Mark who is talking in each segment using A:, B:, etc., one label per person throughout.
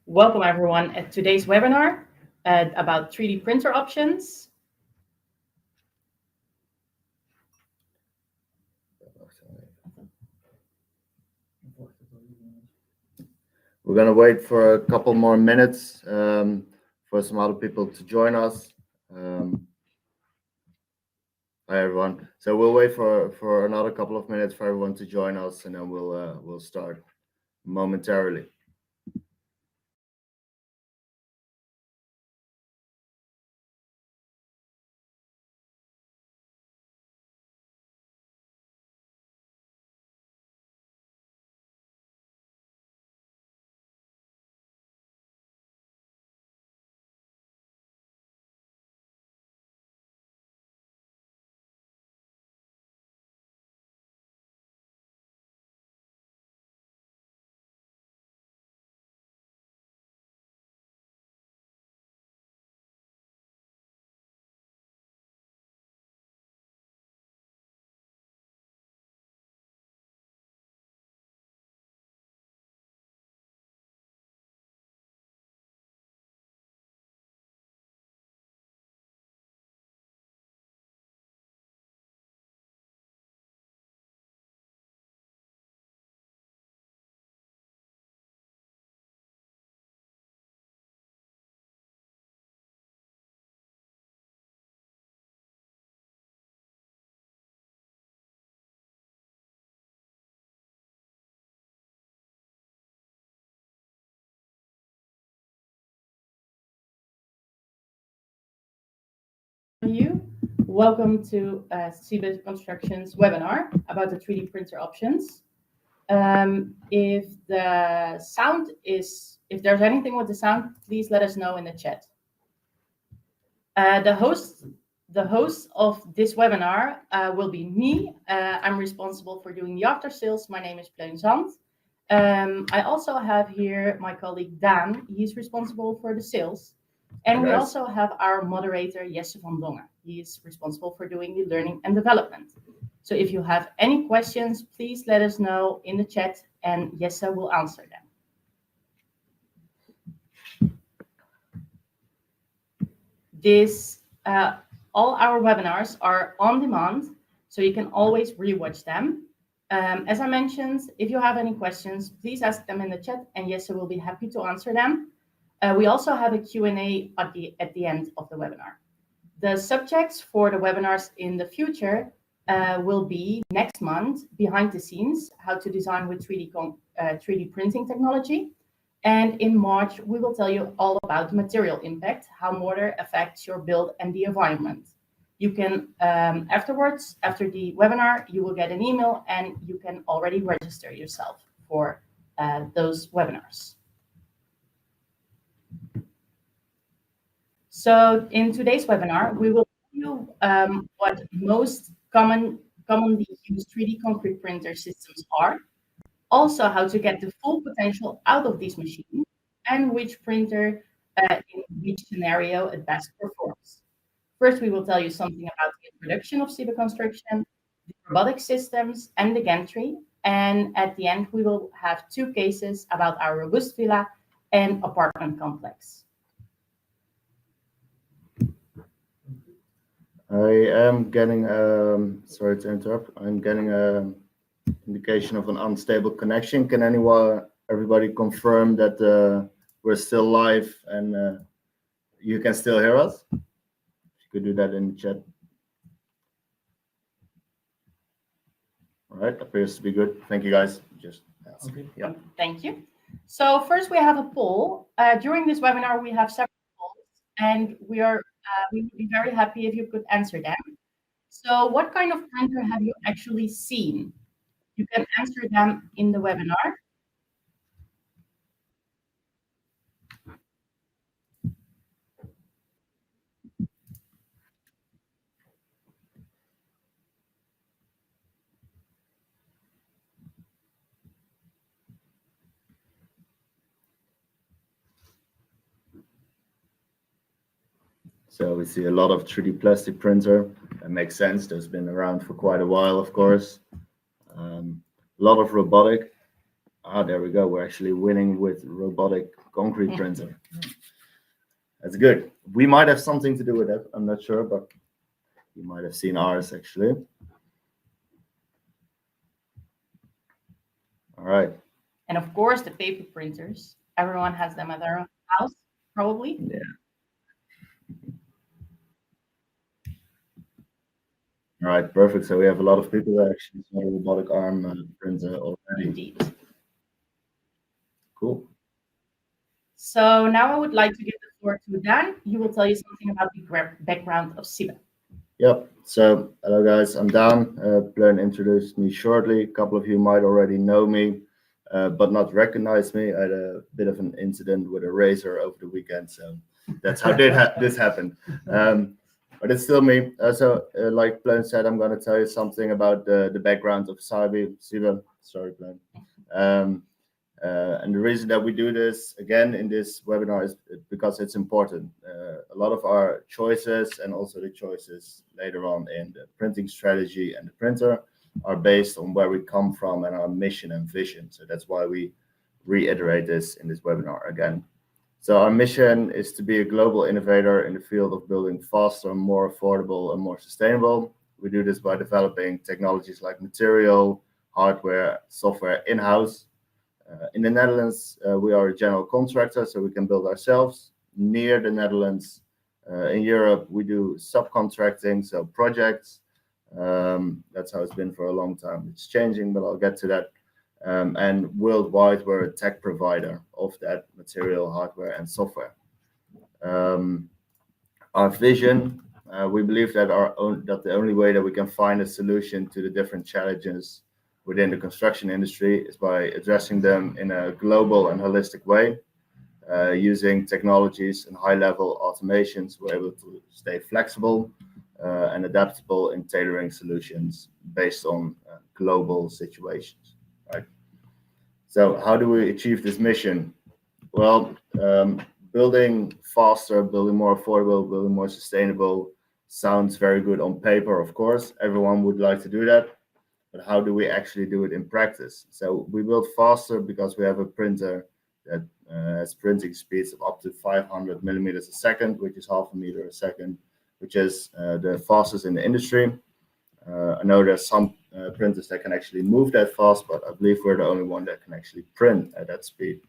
A: Welcome everyone at today's webinar about 3D printer options.
B: We're going to wait for a couple more minutes for some other people to join us. Hi everyone. So we'll wait for another couple of minutes for everyone to join us, and then we'll start momentarily.
A: Welcome to CIBE Construction's webinar about the 3D printer options. If there's anything with the sound, please let us know in the chat. The host of this webinar will be me. I'm responsible for doing the after sales. My name is Pleun Zand. I also have here my colleague Dan. He's responsible for the sales. And we also have our moderator, Jesse van Dongen. He is responsible for doing the learning and development. So if you have any questions, please let us know in the chat and Jesse will answer them. All our webinars are on demand, so you can always rewatch them. As I mentioned, if you have any questions, please ask them in the chat and Jesse will be happy to answer them. We also have a Q&A at the end of the webinar. The subjects for the webinars in the future will be next month, behind the scenes, how to design with 3D printing technology. And in March, we will tell you all about the material impact, how mortar affects your build and the environment. You can, afterwards, after the webinar, you will get an email and you can already register yourself for those webinars. So in today's webinar, we will tell you what most commonly used 3D concrete printer systems are, also how to get the full potential out of these machines, and which printer in which scenario it best performs. First, we will tell you something about the introduction of CIBE Construction, the robotic systems, and the gantry. And at the end, we will have two cases about our robust villa and apartment complex.
B: I am getting, sorry to interrupt, I'm getting an indication of an unstable connection. Can everybody confirm that we're still live and you can still hear us? If you could do that in the chat. All right, appears to be good. Thank you, guys.
A: Okay. Yeah. Thank you. So first we have a poll. During this webinar, we have several polls, and we would be very happy if you could answer them. So what kind of printer have you actually seen? You can answer them in the webinar.
B: So we see a lot of 3D plastic printer. That makes sense. That's been around for quite a while, of course. A lot of robotic. There we go. We're actually winning with robotic concrete printer. That's good. We might have something to do with that. I'm not sure, but you might have seen ours actually. All right.
A: And of course, the paper printers. Everyone has them at their own house, probably.
B: Yeah. All right, perfect. So we have a lot of people that actually saw the robotic arm printer already.
A: Indeed.
B: Cool.
A: So now I would like to give the floor to Dan. He will tell you something about the background of SIBA.
B: Yep. So hello guys, I'm Dan. Blaine introduced me shortly. A couple of you might already know me, but not recognize me. I had a bit of an incident with a razor over the weekend, so that's how this happened. But it's still me. Like Blaine said, I'm going to tell you something about the background of SIBA. Sorry, Blaine. And the reason that we do this again in this webinar is because it's important. A lot of our choices and also the choices later on in the printing strategy and the printer are based on where we come from and our mission and vision. So that's why we reiterate this in this webinar again. So our mission is to be a global innovator in the field of building faster, more affordable, and more sustainable. We do this by developing technologies like material, hardware, software in-house. In the Netherlands, we are a general contractor, so we can build ourselves. Near the Netherlands, in Europe, we do subcontracting, so projects. That's how it's been for a long time. It's changing, but I'll get to that. And worldwide, we're a tech provider of that material, hardware, and software. Our vision, we believe that that the only way that we can find a solution to the different challenges within the construction industry is by addressing them in a global and holistic way. Using technologies and high-level automations, we're able to stay flexible and adaptable in tailoring solutions based on global situations. Right. So how do we achieve this mission? Well, building faster, building more affordable, building more sustainable sounds very good on paper, of course. Everyone would like to do that. But how do we actually do it in practice? So we build faster because we have a printer that has printing speeds of up to 500 millimeters a second, which is half a meter a second, which is the fastest in the industry. I know there's some printers that can actually move that fast, but I believe we're the only one that can actually print at that speed.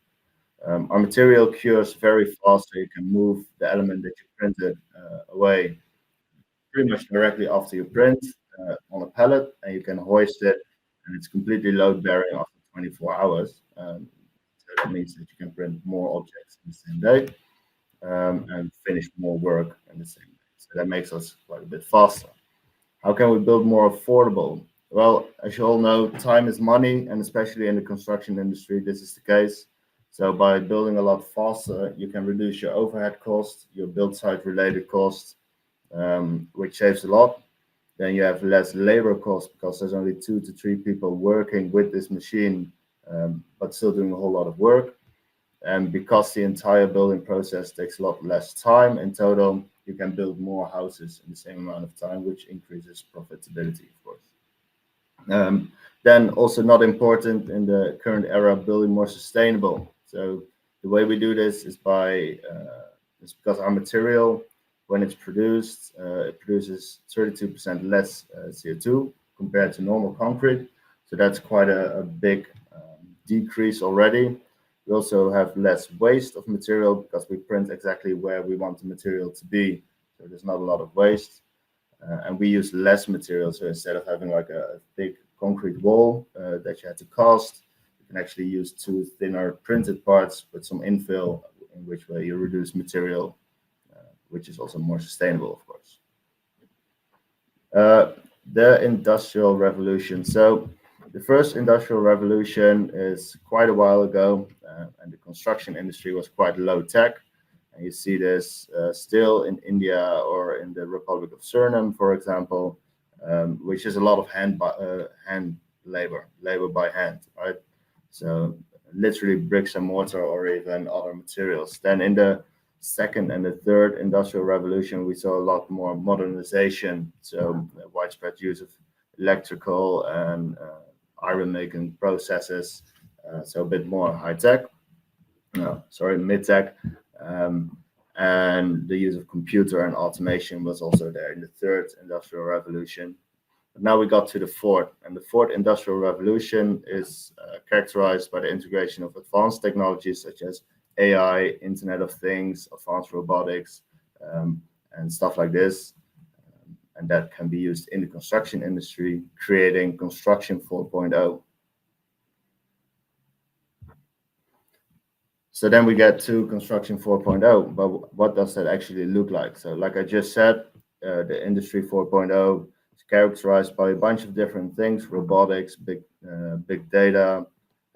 B: Our material cures very fast, so you can move the element that you printed away pretty much directly after you print on a pallet, and you can hoist it, and it's completely load bearing after 24 hours. So that means that you can print more objects in the same day and finish more work in the same day. So that makes us quite a bit faster. How can we build more affordable? Well, as you all know, time is money, and especially in the construction industry, this is the case. So by building a lot faster, you can reduce your overhead costs, your build site related costs, which saves a lot. Then you have less labor costs because there's only 2 to 3 people working with this machine, but still doing a whole lot of work. And because the entire building process takes a lot less time in total, you can build more houses in the same amount of time, which increases profitability, of course. Then also not important in the current era, building more sustainable. So the way we do this is it's because our material, when it's produced, it produces 32% less CO2 compared to normal concrete. So that's quite a big decrease already. We also have less waste of material because we print exactly where we want the material to be. So there's not a lot of waste. And we use less material. So instead of having like a big concrete wall that you had to cast, you can actually use 2 thinner printed parts with some infill, in which way you reduce material, which is also more sustainable, of course. The Industrial Revolution. So the first Industrial Revolution is quite a while ago, and the construction industry was quite low tech. And you see this still in India or in the Republic of Suriname, for example, which is a lot of hand labor by hand, right? So literally bricks and mortar or even other materials. Then in the second and the third industrial revolution, we saw a lot more modernization. So widespread use of electrical and iron making processes. So a bit more high tech. Mid tech. And the use of computer and automation was also there in the third industrial revolution. But now we got to the fourth, and the fourth industrial revolution is characterized by the integration of advanced technologies such as AI, Internet of Things, advanced robotics, and stuff like this. And that can be used in the construction industry, creating Construction 4.0. So then we get to Construction 4.0, but what does that actually look like? So like I just said, the Industry 4.0 is characterized by a bunch of different things: robotics, big data,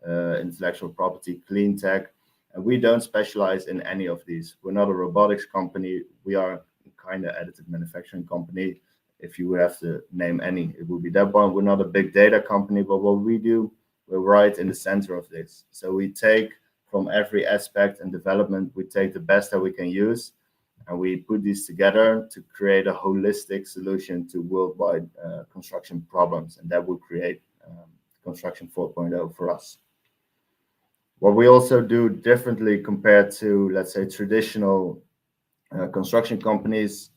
B: intellectual property, clean tech. And we don't specialize in any of these. We're not a robotics company. We are kind of additive manufacturing company. If you would have to name any, it would be that one. We're not a big data company, but what we do, we're right in the center of this. So we take from every aspect and development, we take the best that we can use, and we put these together to create a holistic solution to worldwide construction problems, and that will create Construction 4.0 for us. What we also do differently compared to, let's say, traditional construction companies,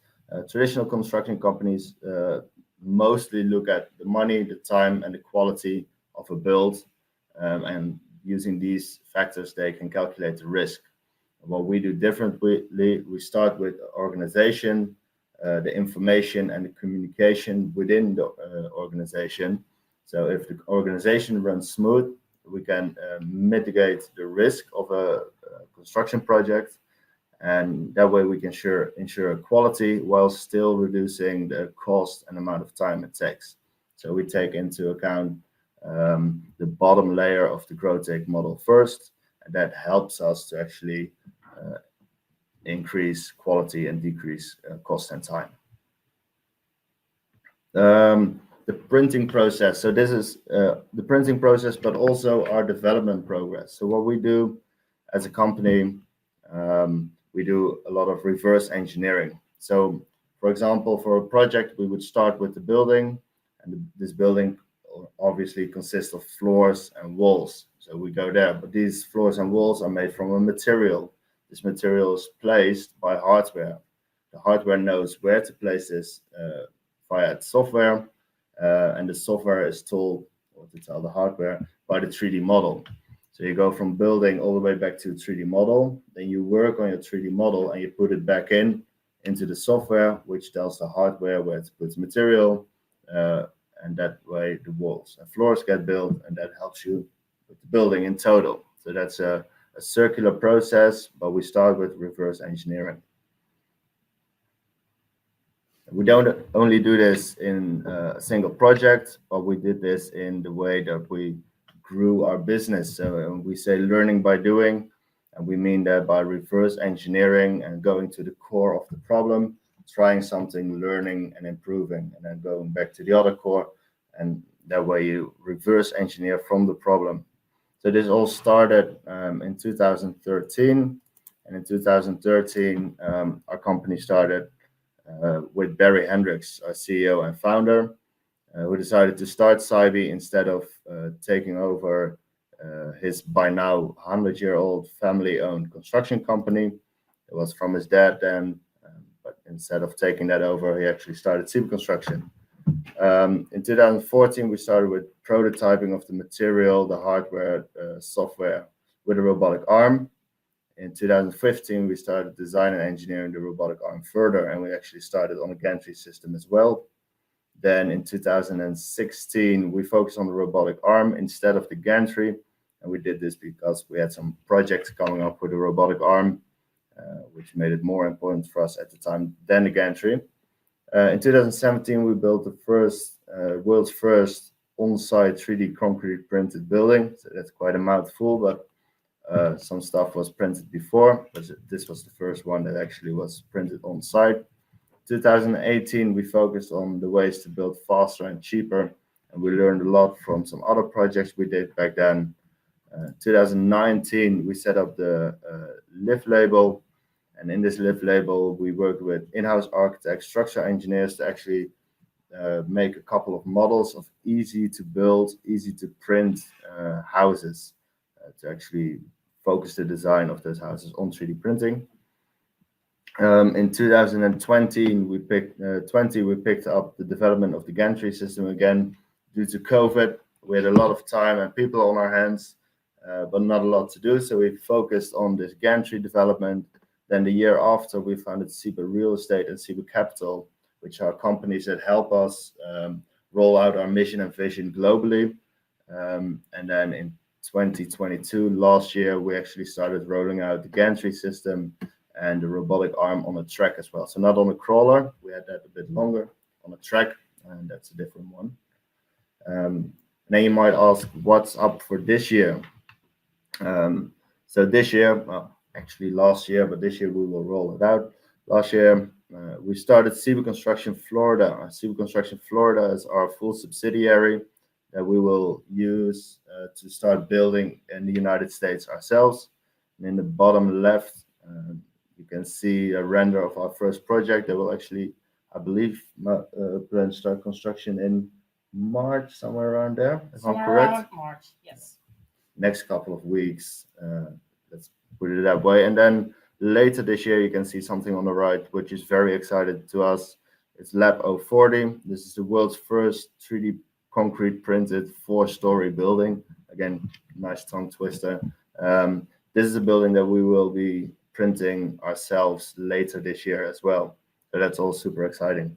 B: mostly look at the money, the time, and the quality of a build, and using these factors, they can calculate the risk. What we do differently, we start with organization, the information and the communication within the organization. So if the organization runs smooth, we can mitigate the risk of a construction project, and that way we can ensure quality while still reducing the cost and amount of time it takes. So we take into account the bottom layer of the GrowTech model first, and that helps us to actually increase quality and decrease cost and time. The printing process. So this is the printing process, but also our development progress. So what we do as a company, we do a lot of reverse engineering. So for example, for a project, we would start with the building, and this building obviously consists of floors and walls. So we go there, but these floors and walls are made from a material. This material is placed by hardware. The hardware knows where to place this via its software, and the software is told, or to tell the hardware, by the 3D model. So you go from building all the way back to a 3D model, then you work on your 3D model and you put it back into the software, which tells the hardware where to put material, and that way the walls and floors get built, and that helps you with the building in total. So that's a circular process, but we start with reverse engineering. We don't only do this in a single project, but we did this in the way that we grew our business. So we say learning by doing, and we mean that by reverse engineering and going to the core of the problem, trying something, learning and improving, and then going back to the other core, and that way you reverse engineer from the problem. So this all started in 2013, and in 2013 our company started with Barry Hendricks, our CEO and founder, who decided to start Cybe instead of taking over his by now 100-year-old family-owned construction company. It was from his dad then, but instead of taking that over, he actually started Cybe Construction. In 2014, we started with prototyping of the material, the hardware, software with a robotic arm. In 2015, we started design and engineering the robotic arm further, and we actually started on a gantry system as well. Then in 2016, we focused on the robotic arm instead of the gantry, and we did this because we had some projects coming up with the robotic arm, which made it more important for us at the time than the gantry. In 2017, we built the world's first on-site 3D concrete printed building. So that's quite a mouthful, but some stuff was printed before, but this was the first one that actually was printed on site. 2018, we focused on the ways to build faster and cheaper, and we learned a lot from some other projects we did back then. 2019, we set up the Lift label, And in this Live label, we worked with in-house architects, structural engineers to actually make a couple of models of easy to build, easy to print houses to actually focus the design of those houses on 3D printing. In 2020, we picked up the development of the gantry system again. Due to COVID, we had a lot of time and people on our hands, but not a lot to do. So we focused on this gantry development. Then the year after, we founded SIBA Real Estate and SIBA Capital, which are companies that help us roll out our mission and vision globally. And then in 2022, last year, we actually started rolling out the gantry system and the robotic arm on a track as well. So not on a crawler, we had that a bit longer, on a track, and that's a different one. Then you might ask, what's up for this year? So this year, well, actually last year, but this year we will roll it out. Last year, we started SIBA Construction Florida. SIBA Construction Florida is our full subsidiary that we will use to start building in the United States ourselves. And in the bottom left, you can see a render of our first project that will actually, I believe, plan to start construction in March, somewhere around there, if I'm correct.
A: Around March, yes.
B: Next couple of weeks, let's put it that way. And then later this year, you can see something on the right, which is very exciting to us. It's Lab 040. This is the world's first 3D concrete printed 4-story building. Again, nice tongue twister. This is a building that we will be printing ourselves later this year as well. So that's all super exciting.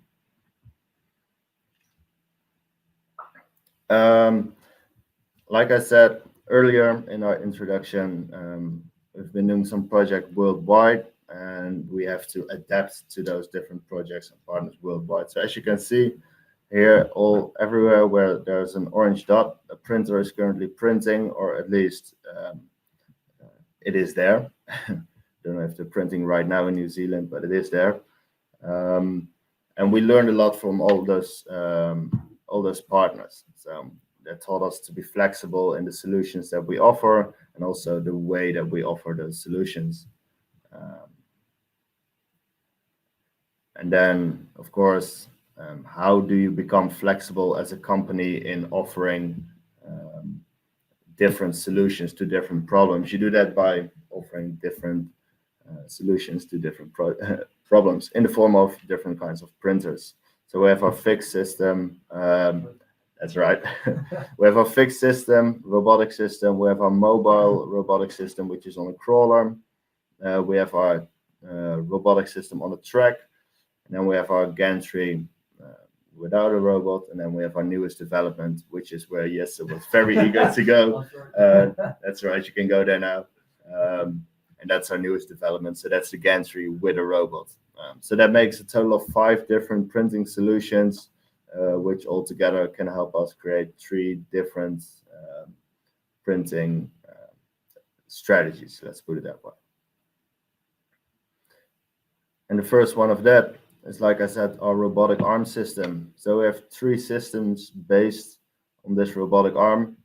B: Like I said earlier in our introduction, we've been doing some projects worldwide, and we have to adapt to those different projects and partners worldwide. So as you can see here, everywhere where there's an orange dot, a printer is currently printing, or at least it is there. Don't know if they're printing right now in New Zealand, but it is there. And we learned a lot from all those partners. So that taught us to be flexible in the solutions that we offer, and also the way that we offer those solutions. And then, of course, how do you become flexible as a company in offering different solutions to different problems? You do that by offering different solutions to different problems in the form of different kinds of printers. So we have our fixed system. That's right. We have our fixed system, robotic system. We have our mobile robotic system, which is on a crawler. We have our robotic system on a track. And then we have our gantry without a robot. And then we have our newest development, which is where Jesse was very eager to go. That's right. You can go there now. And that's our newest development. So that's the gantry with a robot. So that makes a total of 5 different printing solutions, which altogether can help us create 3 different printing strategies. Let's put it that way. And the first one of that is, like I said, our robotic arm system. So we have 3 systems based on this robotic arm.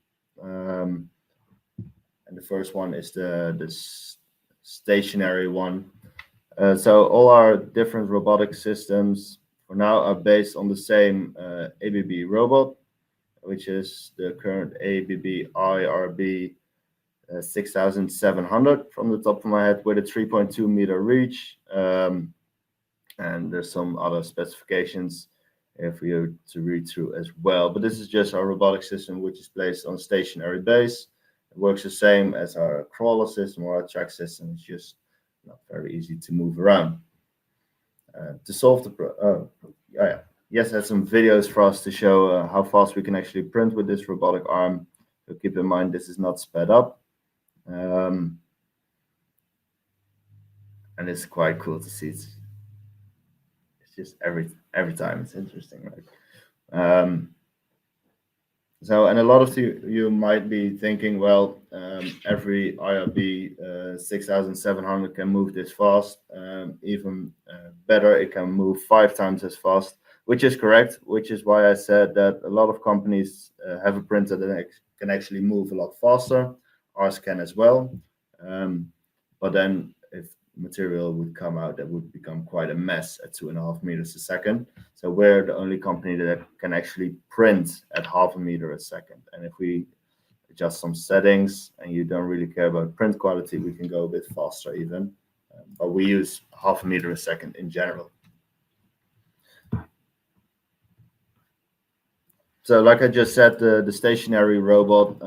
B: And the first one is the stationary one. So all our different robotic systems for now are based on the same ABB robot, which is the current ABB IRB 6700 from the top of my head, with a 3.2 meter reach. And there's some other specifications for you to read through as well. But this is just our robotic system, which is placed on a stationary base. It works the same as our crawler system or our track system. It's just not very easy to move around. To solve the Yes, had some videos for us to show how fast we can actually print with this robotic arm. So keep in mind, this is not sped up. And it's quite cool to see. It's just every time it's interesting, right? So, and a lot of you might be thinking, well, every IRB 6700 can move this fast. Even better, it can move 5 times as fast, which is correct, which is why I said that a lot of companies have a printer that can actually move a lot faster. Ours can as well. But then if material would come out that would become quite a mess at 2.5 meters a second. So we're the only company that can actually print at 0.5 meter a second. And if we adjust some settings and you don't really care about print quality, we can go a bit faster even. But we use 0.5 meter a second in general. So like I just said, the stationary robot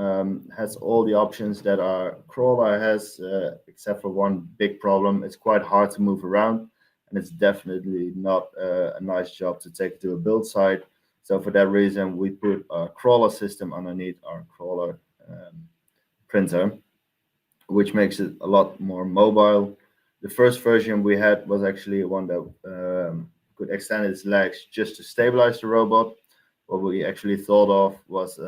B: has all the options that our crawler has, except for one big problem. It's quite hard to move around, and it's definitely not a nice job to take to a build site. So for that reason, we put a crawler system underneath our crawler printer, which makes it a lot more mobile. The first version we had was actually one that could extend its legs just to stabilize the robot. What we actually thought of was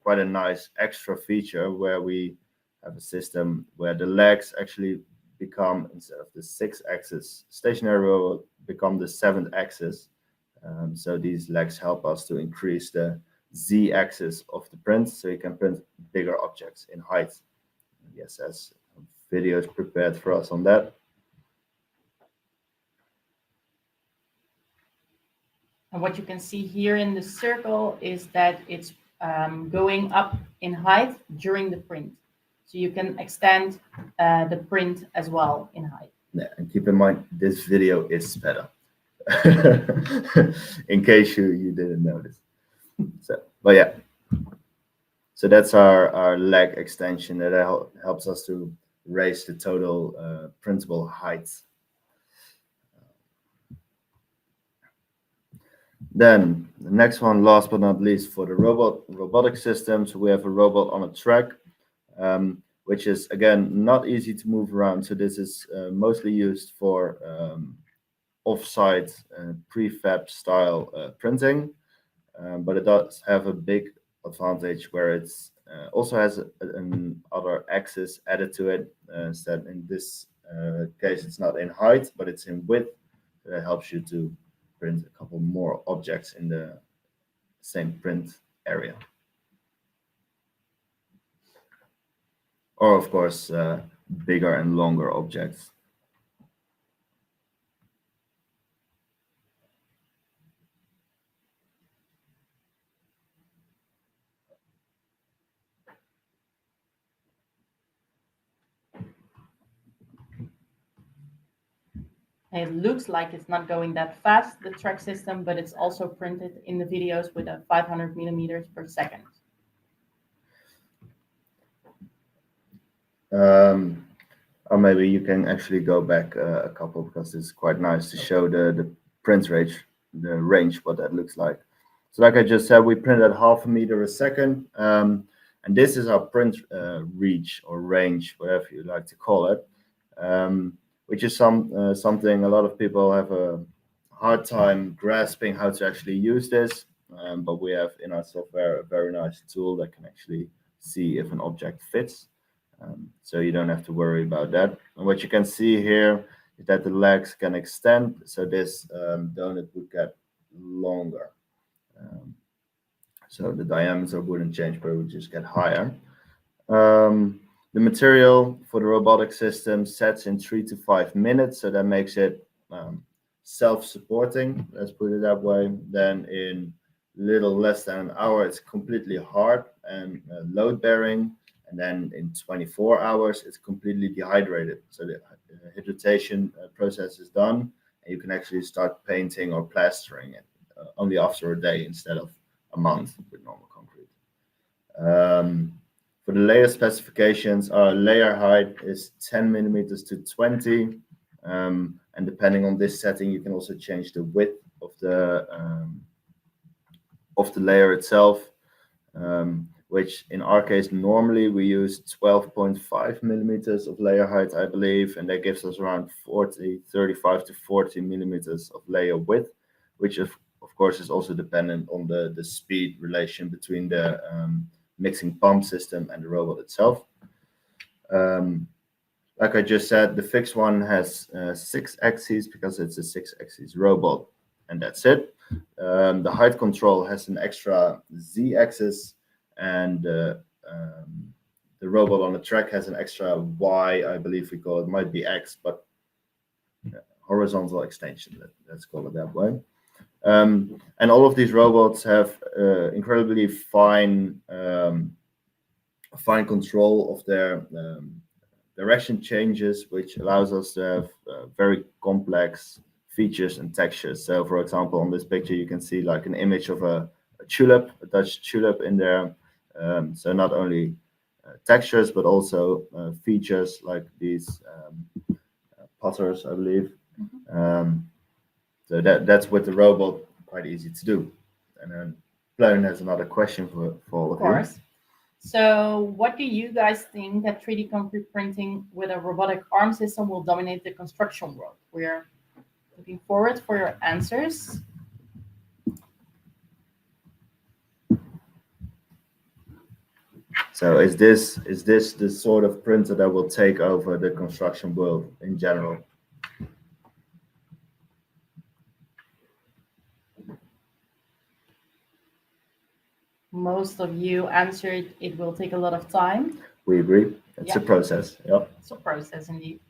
B: quite a nice extra feature where we have a system where the legs actually become, instead of the 6-axis stationary robot, become the 7th axis. So these legs help us to increase the Z-axis of the print, so you can print bigger objects in height. Yes, as videos prepared for us on that.
A: And what you can see here in the circle is that it's going up in height during the print. So you can extend the print as well in height.
B: Yeah, and keep in mind, this video is better. In case you didn't notice. So, but yeah. So that's our leg extension that helps us to raise the total printable height. Then the next one, last but not least, for the robotic systems, we have a robot on a track, which is again not easy to move around. So this is mostly used for off-site prefab style printing, but it does have a big advantage where it's also has another axis added to it. Instead, in this case, it's not in height, but it's in width. That helps you to print a couple more objects in the same print area. Or, of course, bigger and longer objects.
A: It looks like it's not going that fast, the track system, but it's also printed in the videos with a 500 millimeters per second.
B: Or maybe you can actually go back a couple, because it's quite nice to show the print range, what that looks like. So like I just said, we print at 0.5 meter a second. And this is our print reach or range, whatever you like to call it. Which is something a lot of people have a hard time grasping how to actually use this. But we have in our software a very nice tool that can actually see if an object fits. So you don't have to worry about that. And what you can see here is that the legs can extend. So this donut would get longer. So the diameter wouldn't change, but it would just get higher. The material for the robotic system sets in 3 to 5 minutes, so that makes it self-supporting, let's put it that way. Then in little less than an hour, it's completely hard and load-bearing. And then in 24 hours, it's completely dehydrated. So the hydration process is done, and you can actually start painting or plastering it only after a day instead of a month with normal concrete. For the layer specifications, our layer height is 10 millimeters to 20. And depending on this setting, you can also change the width of the layer itself, which in our case, normally we use 12.5 millimeters of layer height, I believe, and that gives us around 35 to 40 millimeters of layer width, which of course is also dependent on the speed relation between the mixing pump system and the robot itself. Like I just said, the fixed one has 6 axes because it's a 6-axis robot, and that's it. The height control has an extra Z-axis, and the robot on the track has an extra Y, I believe we call it, might be X, but horizontal extension. Let's call it that way. And all of these robots have incredibly fine control of their direction changes, which allows us to have very complex features and textures. So, for example, on this picture, you can see like an image of a tulip, a Dutch tulip in there. So not only textures, but also features like these putters, I believe. So that's with the robot quite easy to do. And then Pleun has another question for all of you.
A: Of course. So what do you guys think that 3D concrete printing with a robotic arm system will dominate the construction world? We're looking forward for your answers.
B: So is this the sort of printer that will take over the construction world in general?
A: Most of you answered it will take a lot of time.
B: We agree. It's a
A: Yeah.
B: process. Yep.
A: It's a process indeed.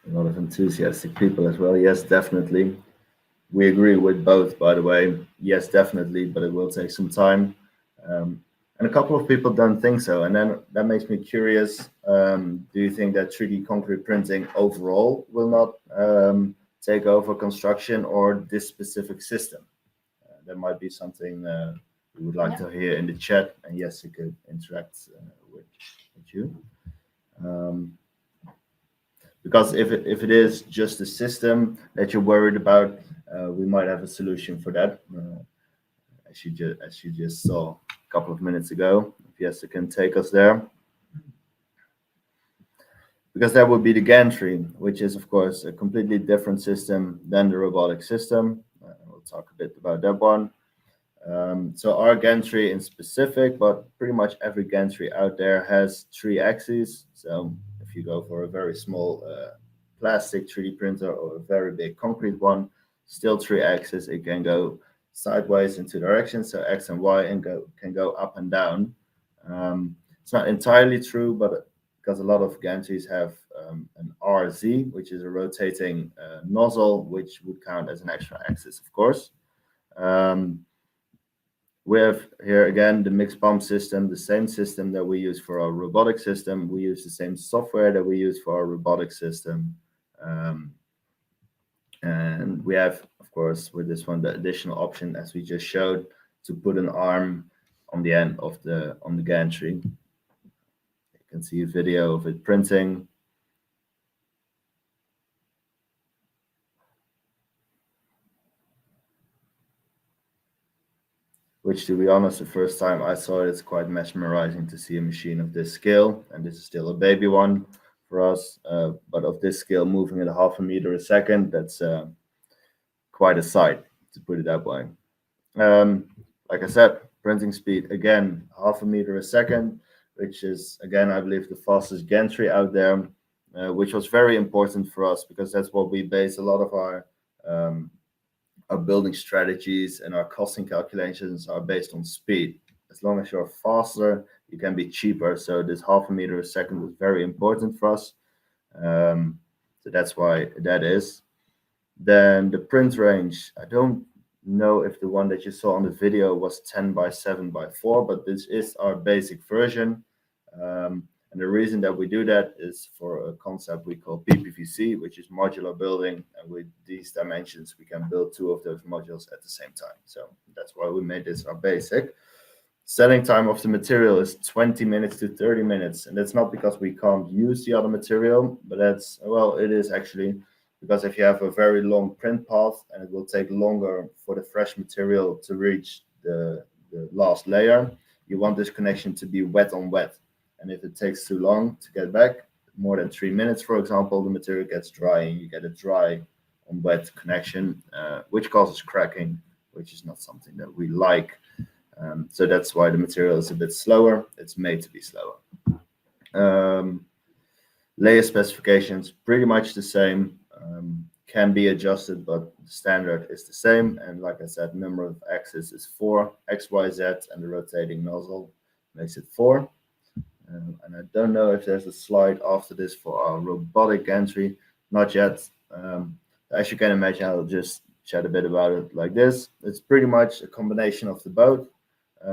B: A lot of enthusiastic people as well. Yes, definitely. We agree with both, by the way. Yes, definitely, but it will take some time. And a couple of people don't think so. And then that makes me curious. Do you think that 3D concrete printing overall will not take over construction or this specific system? That might be something we would like to hear in the chat. And yes, you could interact with you. Because if it is just a system that you're worried about, we might have a solution for that, as you just saw a couple of minutes ago. If Jesse can take us there, because that would be the gantry, which is of course a completely different system than the robotic system. We'll talk a bit about that one. So our gantry in specific, but pretty much every gantry out there has 3 axes. So if you go for a very small plastic 3D printer or a very big concrete one, still 3 axes. It can go sideways in 2 directions, so X and Y, and can go up and down. It's not entirely true, but because a lot of gantries have an RZ, which is a rotating nozzle, which would count as an extra axis, of course. We have here again the mixed pump system, the same system that we use for our robotic system. We use the same software that we use for our robotic system. And we have, of course, with this one, the additional option, as we just showed, to put an arm on the end of the gantry. You can see a video of it printing. Which, to be honest, the first time I saw it, it's quite mesmerizing to see a machine of this scale. And this is still a baby one for us, but of this scale, moving at 0.5 meter a second, that's quite a sight, to put it that way. Like I said, printing speed, again, 0.5 meter a second, which is, again, I believe the fastest gantry out there, which was very important for us because that's what we base a lot of our building strategies and our costing calculations are based on speed. As long as you're faster, you can be cheaper. So this 0.5 meter a second was very important for us. So that's why that is. Then the print range, I don't know if the one that you saw on the video was 10 by 7 by 4, but this is our basic version. And the reason that we do that is for a concept we call PPVC, which is modular building. And with these dimensions, we can build 2 of those modules at the same time. So that's why we made this our basic. Selling time of the material is 20 minutes to 30 minutes. And that's not because we can't use the other material, but that's, well, it is actually because if you have a very long print path and it will take longer for the fresh material to reach the last layer, you want this connection to be wet on wet. And if it takes too long to get back, more than 3 minutes, for example, the material gets dry and you get a dry on wet connection, which causes cracking, which is not something that we like. So that's why the material is a bit slower. It's made to be slower. Layer specifications, pretty much the same. Can be adjusted, but the standard is the same. And like I said, number of axes is 4, X, Y, Z, and the rotating nozzle makes it 4. And I don't know if there's a slide after this for our robotic gantry. Not yet. As you can imagine, I'll just chat a bit about it like this. It's pretty much a combination of the both.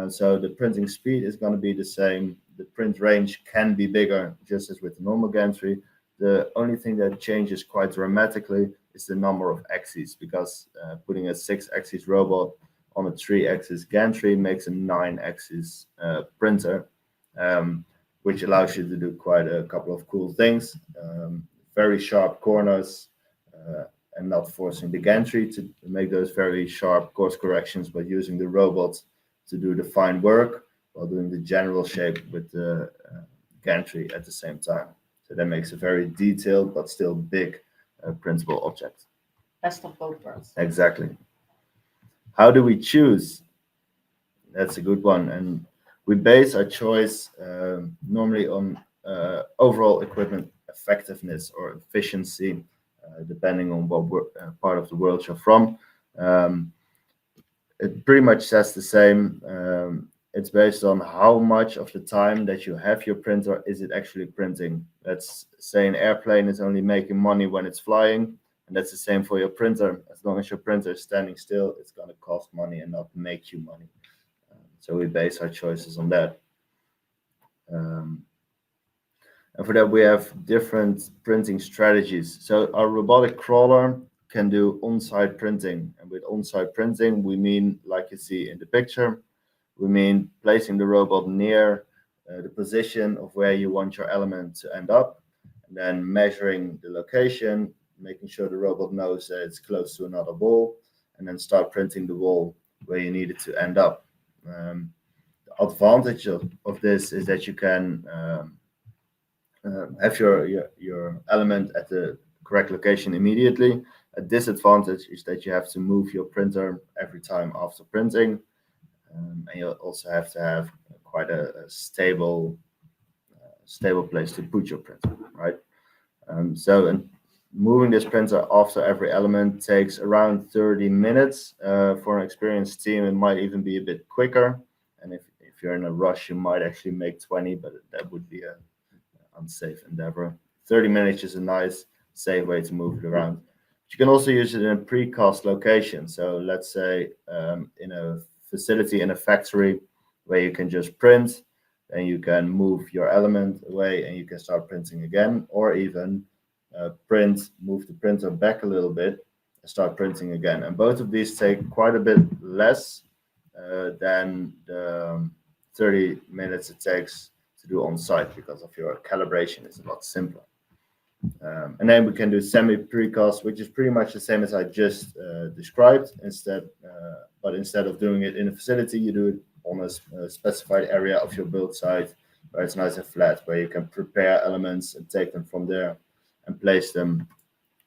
B: So the printing speed is going to be the same. The print range can be bigger, just as with the normal gantry. The only thing that changes quite dramatically is the number of axes, because putting a 6-axis robot on a 3-axis gantry makes a 9-axis printer, which allows you to do quite a couple of cool things. Very sharp corners, and not forcing the gantry to make those very sharp course corrections, but using the robot to do the fine work while doing the general shape with the gantry at the same time. So that makes a very detailed but still big printable object.
A: Best of both worlds.
B: Exactly. How do we choose? That's a good one. And we base our choice normally on overall equipment effectiveness or efficiency, depending on what part of the world you're from. It pretty much says the same. It's based on how much of the time that you have your printer is it actually printing. Let's say an airplane is only making money when it's flying, and that's the same for your printer. As long as your printer is standing still, it's going to cost money and not make you money. So we base our choices on that. And for that, we have different printing strategies. So our robotic crawler can do on-site printing. And with on-site printing, we mean, like you see in the picture, we mean placing the robot near the position of where you want your element to end up, and then measuring the location, making sure the robot knows that it's close to another wall, and then start printing the wall where you need it to end up. The advantage of this is that you can have your element at the correct location immediately. A disadvantage is that you have to move your printer every time after printing, and you also have to have quite a stable place to put your printer, right? So moving this printer after every element takes around 30 minutes. For an experienced team, it might even be a bit quicker. And if you're in a rush, you might actually make 20, but that would be an unsafe endeavor. 30 minutes is a nice, safe way to move it around. But you can also use it in a precast location. So let's say in a facility in a factory where you can just print, and you can move your element away and you can start printing again, or even move the printer back a little bit and start printing again. And both of these take quite a bit less than the 30 minutes it takes to do on site, because of your calibration is a lot simpler. And then we can do semi-precast, which is pretty much the same as I just described. But instead of doing it in a facility, you do it on a specified area of your build site where it's nice and flat, where you can prepare elements and take them from there and place them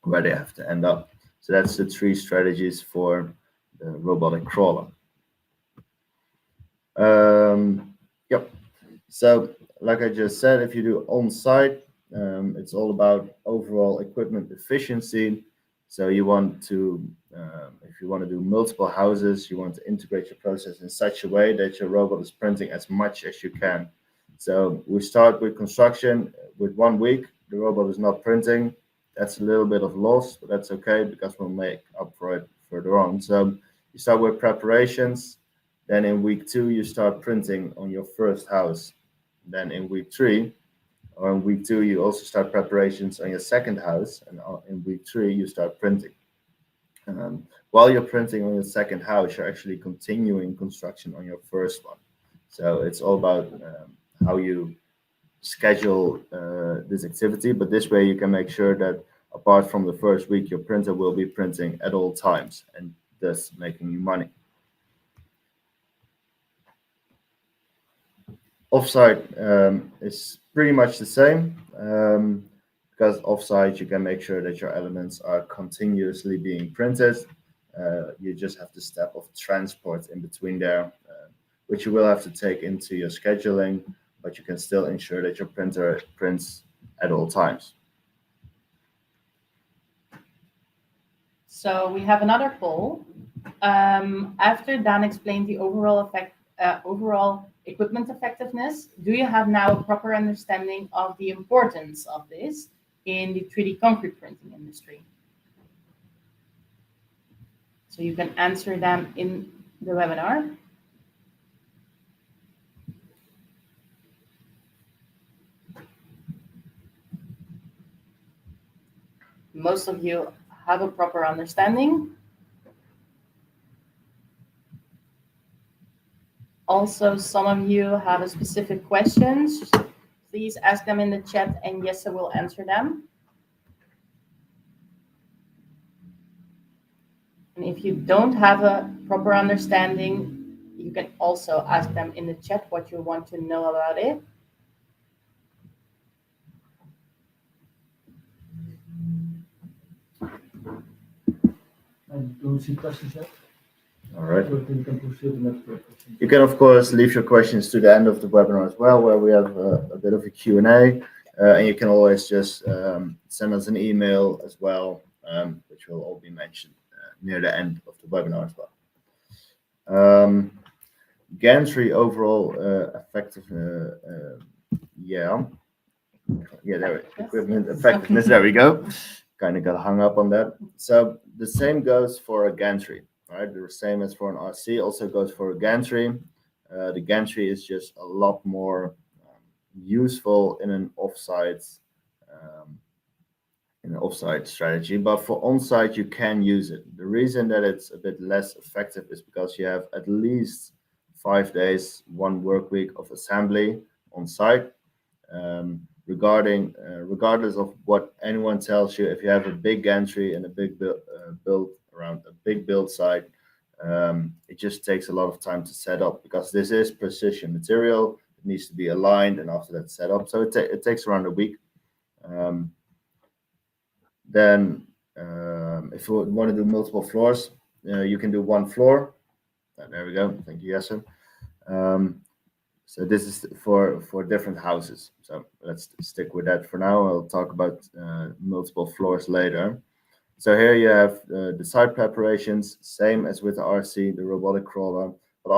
B: where they have to end up. So that's the 3 strategies for the robotic crawler. Yep. So like I just said, if you do on-site, it's all about overall equipment efficiency. So you want to, if you want to do multiple houses, you want to integrate your process in such a way that your robot is printing as much as you can. So we start with construction. With 1 week, the robot is not printing. That's a little bit of loss, but that's okay, because we'll make up for it further on. So you start with preparations. Then in week 2, you start printing on your first house. Then in week 3, or in week 2, you also start preparations on your second house, and in week 3, you start printing. While you're printing on your second house, you're actually continuing construction on your first one. So it's all about how you schedule this activity, but this way you can make sure that apart from the first week, your printer will be printing at all times, and thus making you money. Offsite is pretty much the same, because offsite you can make sure that your elements are continuously being printed. You just have the step of transport in between there, which you will have to take into your scheduling, but you can still ensure that your printer prints at all times.
A: So we have another poll. After Dan explained the overall overall equipment effectiveness, do you have now a proper understanding of the importance of this in the 3D concrete printing industry? So you can answer them in the webinar. Most of you have a proper understanding. Also, some of you have a specific questions. Please ask them in the chat and Jesse will answer them. And if you don't have a proper understanding, you can also ask them in the chat what you want to know about it.
C: I don't see questions yet.
B: All right.
C: So you can proceed to the next question.
B: You can, of course, leave your questions to the end of the webinar as well, where we have a bit of a Q&A. And you can always just send us an email as well, which will all be mentioned near the end of the webinar as well. Gantry overall effective, there, equipment effectiveness, there we go. Kind of got hung up on that. So the same goes for a gantry, right? The same as for an RC also goes for a gantry. The gantry is just a lot more useful in an offsite strategy, but for on-site you can use it. The reason that it's a bit less effective is because you have at least 5 days, 1 work week of assembly on site. Regardless of what anyone tells you, if you have a big gantry and a big build around a big build site, it just takes a lot of time to set up because this is precision material. It needs to be aligned and after that set up. So it takes around a week. Then if you want to do multiple floors, you can do 1 floor. There we go. Thank you, Jesse. So this is for different houses. So let's stick with that for now. I'll talk about multiple floors later. So here you have the site preparations, same as with the RC, the robotic crawler. But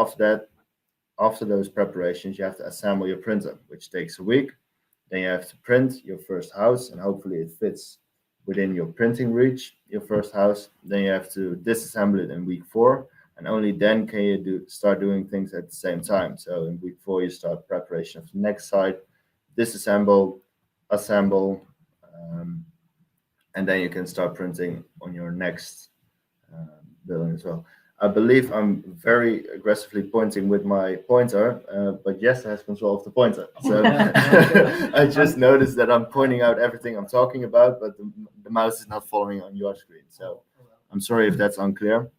B: after those preparations, you have to assemble your printer, which takes a week. Then you have to print your first house, and hopefully it fits within your printing reach, your first house. Then you have to disassemble it in week 4. And only then can you start doing things at the same time. So in week 4, you start preparation of the next site, disassemble, assemble, and then you can start printing on your next building as well. I believe I'm very aggressively pointing with my pointer, but Jesse has control of the pointer. So I just noticed that I'm pointing out everything I'm talking about, but the mouse is not following on your screen. So I'm sorry if that's unclear.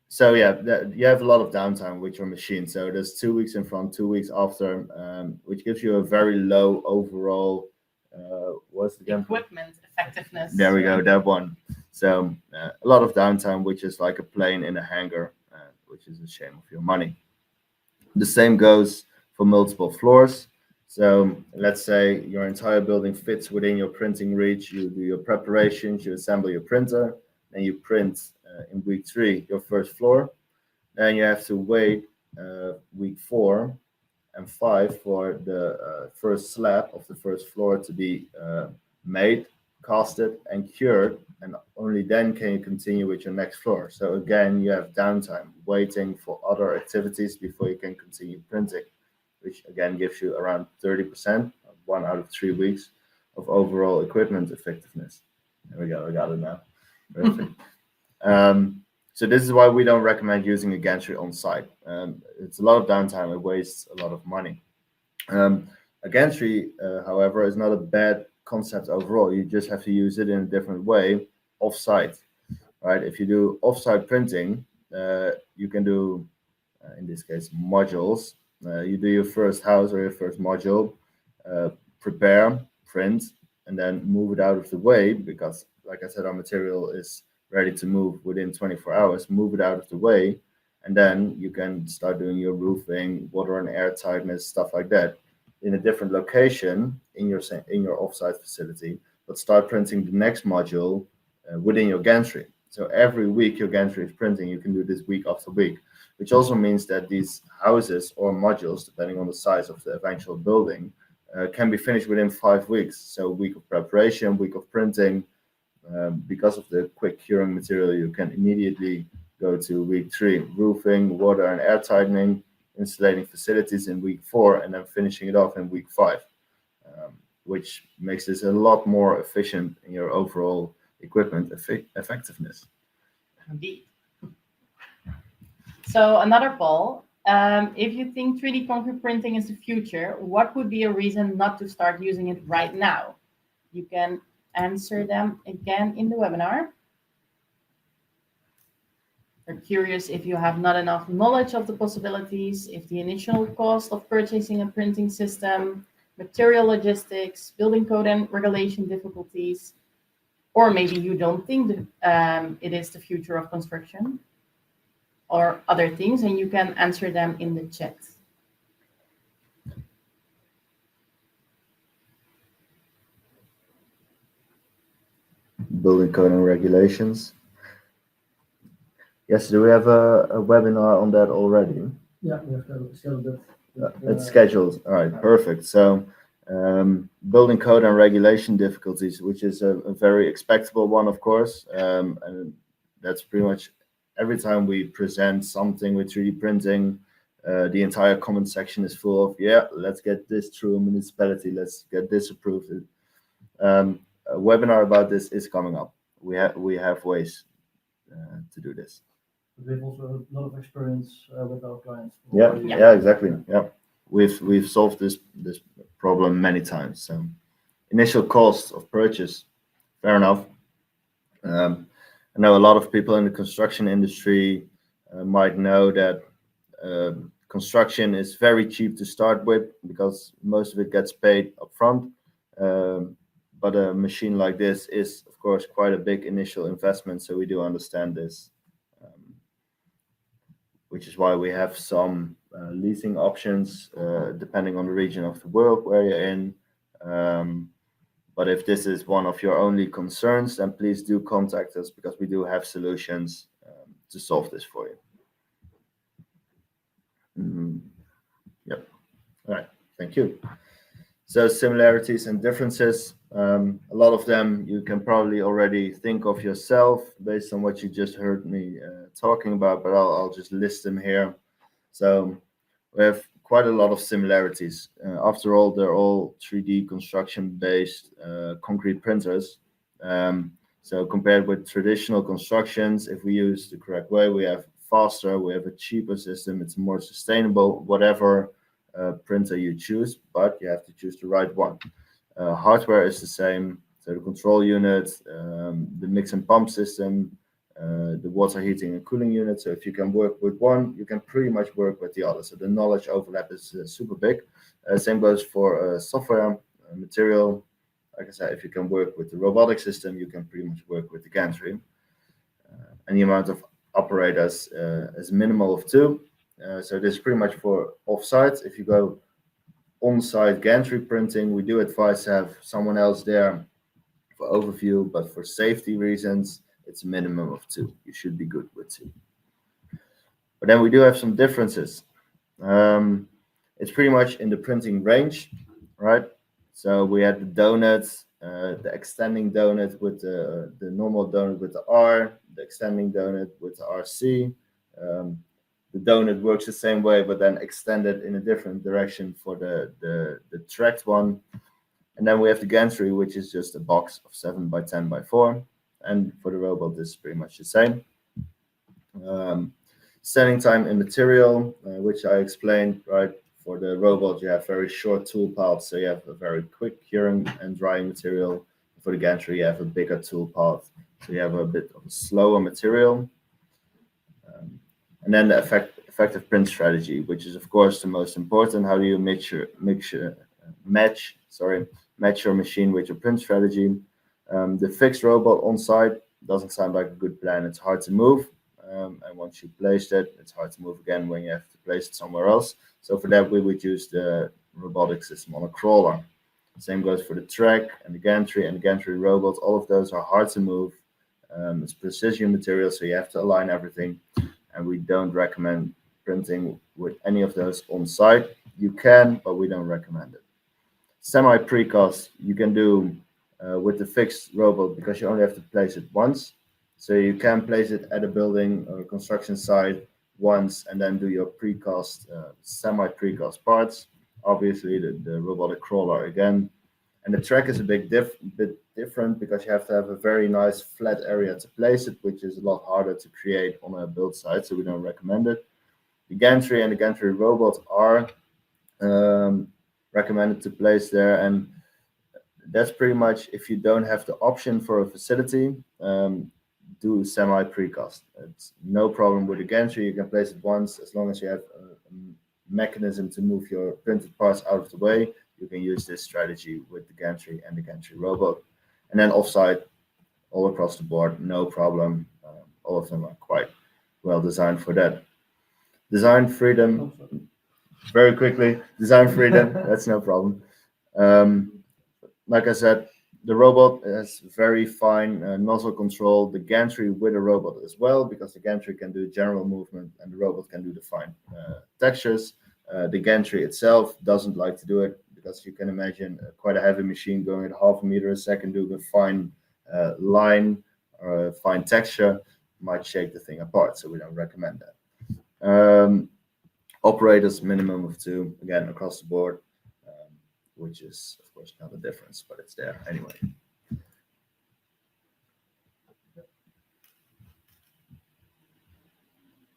B: So yeah, you have a lot of downtime with your machine. So there's 2 weeks in front, 2 weeks after, which gives you a very low overall what's the
A: equipment effectiveness.
B: There we go, that one. So a lot of downtime, which is like a plane in a hangar, which is a shame of your money. The same goes for multiple floors. So let's say your entire building fits within your printing reach. You do your preparations, you assemble your printer, and you print in week 3 your first floor. Then you have to wait week 4 and 5 for the first slab of the first floor to be made, casted, and cured, and only then can you continue with your next floor. So again, you have downtime waiting for other activities before you can continue printing, which again gives you around 30%, 1 out of 3 weeks of overall equipment effectiveness. There we go, I got it now. Perfect. So this is why we don't recommend using a gantry on site. It's a lot of downtime, it wastes a lot of money. A gantry, however, is not a bad concept overall. You just have to use it in a different way off-site, right? If you do off-site printing, you can do, in this case, modules. You do your first house or your first module, prepare, print, and then move it out of the way because, like I said, our material is ready to move within 24 hours, move it out of the way, and then you can start doing your roofing, water and air tightness, stuff like that in a different location in your offsite facility, but start printing the next module within your gantry. So every week your gantry is printing, you can do this week after week. which also means that these houses or modules, depending on the size of the eventual building, can be finished within 5 weeks. So a week of preparation, week of printing. Because of the quick curing material, you can immediately go to week 3, roofing, water and air tightening, insulating facilities in week 4, and then finishing it off in week 5, which makes this a lot more efficient in your overall equipment effectiveness.
A: Indeed. So another poll. If you think 3D concrete printing is the future, what would be a reason not to start using it right now? You can answer them again in the webinar. We're curious if you have not enough knowledge of the possibilities, if the initial cost of purchasing a printing system, material logistics, building code and regulation difficulties, or maybe you don't think that, it is the future of construction, or other things, and you can answer them in the chat.
B: Building code and regulations. Yes, do we have a webinar on that already?
C: Yeah, we have scheduled it.
B: It's scheduled. All right, perfect. So building code and regulation difficulties, which is a very expectable one, of course. And that's pretty much every time we present something with 3D printing, the entire comment section is full of, yeah, let's get this through a municipality, let's get this approved. A webinar about this is coming up. We have ways to do this.
C: We have also a lot of experience with our clients.
B: Yeah, exactly. Yeah, we've solved this problem many times. So initial cost of purchase, fair enough. I know a lot of people in the construction industry might know that construction is very cheap to start with because most of it gets paid upfront. But a machine like this is, of course, quite a big initial investment. So we do understand this, which is why we have some leasing options depending on the region of the world where you're in. But if this is one of your only concerns, then please do contact us because we do have solutions to solve this for you. Yep. All right. Thank you. So similarities and differences, a lot of them you can probably already think of yourself based on what you just heard me talking about, but I'll just list them here. So we have quite a lot of similarities. After all, they're all 3D construction-based concrete printers. So compared with traditional constructions, if we use the correct way, we have faster, we have a cheaper system, it's more sustainable, whatever printer you choose, but you have to choose the right one. Hardware is the same, so the control unit, the mix and pump system, the water heating and cooling unit. So if you can work with one, you can pretty much work with the other. So the knowledge overlap is super big. Same goes for software, material. Like I said, if you can work with the robotic system, you can pretty much work with the gantry. And the amount of operators is minimal of 2. So this is pretty much for off-site. If you go on-site gantry printing, we do advise to have someone else there for overview, but for safety reasons, it's a minimum of 2. You should be good with 2. But then we do have some differences. It's pretty much in the printing range, right? So we had the donuts, the extending donut with the normal donut with the R, the extending donut with the RC. The donut works the same way, but then extended in a different direction for the tracked one. And then we have the gantry, which is just a box of 7 by 10 by 4. And for the robot, this is pretty much the same. Standing time in material, which I explained, right? For the robot, you have very short tool paths, so you have a very quick curing and drying material. For the gantry, you have a bigger tool path, so you have a bit of a slower material. And then the effective print strategy, which is of course the most important. How do you match your machine with your print strategy? The fixed robot on site doesn't sound like a good plan. It's hard to move, and once you placed it, it's hard to move again when you have to place it somewhere else. So for that, we would use the robotic system on a crawler. Same goes for the track and the gantry robots. All of those are hard to move. It's precision material, so you have to align everything. And we don't recommend printing with any of those on site. You can, but we don't recommend it. Semi precast you can do with the fixed robot because you only have to place it once. So you can place it at a building or construction site once and then do your precast, semi precast parts. Obviously, the robotic crawler again. And the track is a bit different because you have to have a very nice flat area to place it, which is a lot harder to create on a build site, so we don't recommend it. The gantry and the gantry robot are recommended to place there, and that's pretty much if you don't have the option for a facility, do semi precast. It's no problem with the gantry. You can place it once as long as you have a mechanism to move your printed parts out of the way. You can use this strategy with the gantry and the gantry robot. And then offsite, all across the board, no problem. All of them are quite well designed for that. Design freedom, very quickly, design freedom, that's no problem. Like I said, the robot has very fine nozzle control, the gantry with a robot as well, because the gantry can do general movement and the robot can do the fine textures. The gantry itself doesn't like to do it because you can imagine quite a heavy machine going at 0.5 meter a second doing a fine line or a fine texture might shake the thing apart, so we don't recommend that. Operators minimum of 2, again across the board, which is of course not a difference, but it's there anyway.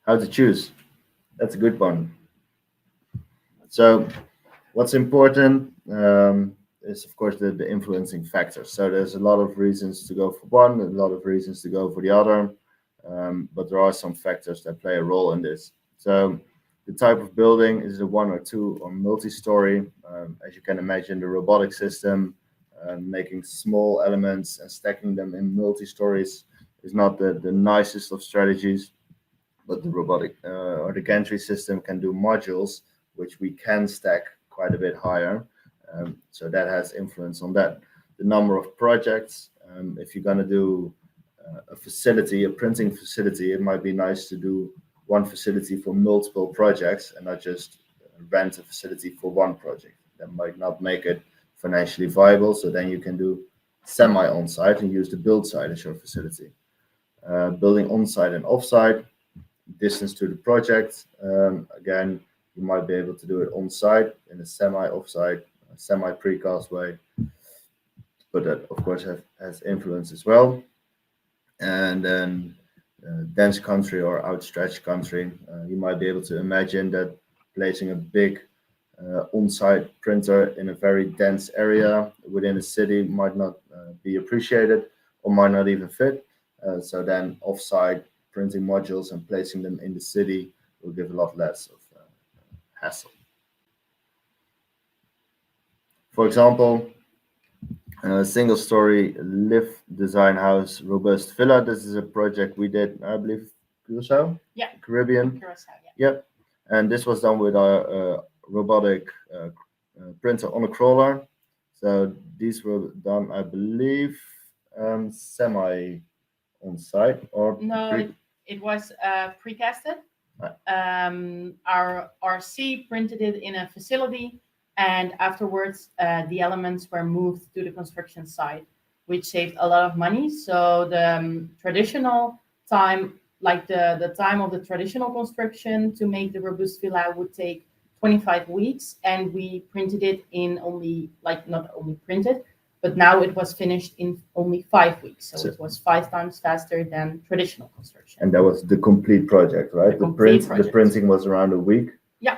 B: How to choose? That's a good one. So what's important is of course the influencing factors. So there's a lot of reasons to go for one, a lot of reasons to go for the other, but there are some factors that play a role in this. So the type of building, is it a 1 or 2 or multi-story? As you can imagine, the robotic system, making small elements and stacking them in multi-stories is not the nicest of strategies, but the robotic or the gantry system can do modules, which we can stack quite a bit higher. So that has influence on that. The number of projects, if you're going to do a facility, a printing facility, it might be nice to do one facility for multiple projects and not just rent a facility for one project. That might not make it financially viable. So then you can do semi on-site and use the build site as your facility. Building on-site and off-site, distance to the project. Again, you might be able to do it on-site in a semi off-site, semi precast way, but that of course has influence as well. And then dense country or outstretched country, you might be able to imagine that placing a big on-site printer in a very dense area within a city might not be appreciated or might not even fit. So then off-site printing modules and placing them in the city will give a lot less of hassle. For example, single-story live design house robust villa. This is a project we did, I believe, Curaçao?
A: Yeah.
B: Caribbean.
A: Curaçao, yeah.
B: Yep. And this was done with our robotic printer on a crawler. So these were done, I believe, semi on site or
A: No, it was precasted.
B: Right.
A: Our RC printed it in a facility, and afterwards the elements were moved to the construction site, which saved a lot of money. So the traditional time, like the time of the traditional construction to make the robust villa would take 25 weeks, and we printed it in only, like, not only printed, but now it was finished in only 5 weeks. So it was 5 times faster than traditional construction.
B: And that was the complete project, right? The printing was around a week.
A: Yeah.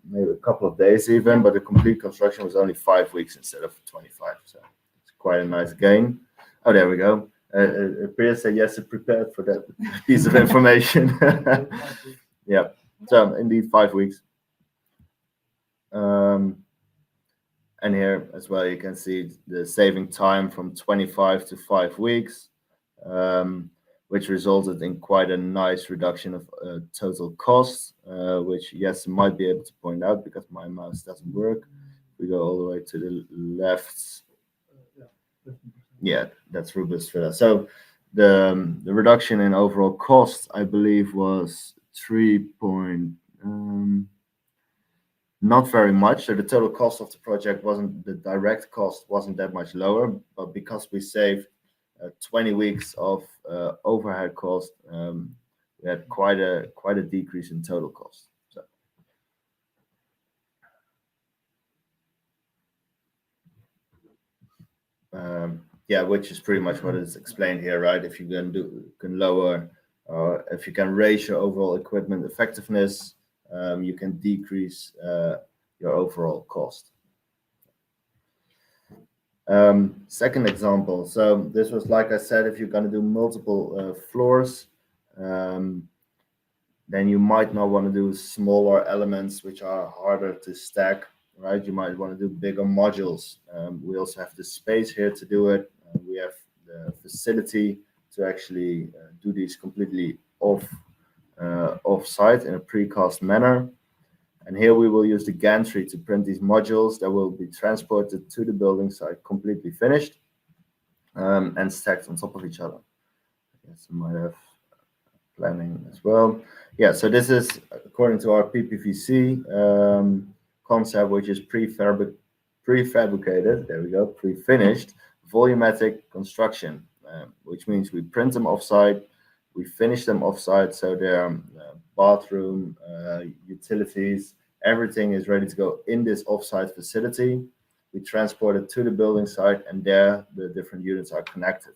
B: Maybe a couple of days even, but the complete construction was only 5 weeks instead of 25. So it's quite a nice gain. Oh, there we go. Priya said yes, prepared for that piece of information. Yeah. So indeed, 5 weeks. And here as well, you can see the saving time from 25 to 5 weeks, which resulted in quite a nice reduction of total costs, which yes, might be able to point out because my mouse doesn't work. We go all the way to the left. Yeah, that's robust villa. So the reduction in overall cost, I believe, was not very much. So the total cost of the project the direct cost wasn't that much lower, but because we saved 20 weeks of overhead cost, we had quite a decrease in total cost. So. Yeah, which is pretty much what is explained here, right? If you can lower, if you can raise your overall equipment effectiveness, you can decrease your overall cost. Second example. So this was, like I said, if you're going to do multiple floors, then you might not want to do smaller elements which are harder to stack, right? You might want to do bigger modules. We also have the space here to do it. We have the facility to actually do these completely off-site in a precast manner. And here we will use the gantry to print these modules that will be transported to the building site completely finished and stacked on top of each other. I guess I might have planning as well. Yeah, so this is according to our PPVC concept, which is prefabricated, there we go, pre-finished, volumetric construction, which means we print them offsite, we finish them offsite, so their bathroom, utilities, everything is ready to go in this offsite facility. We transport it to the building site, and there the different units are connected.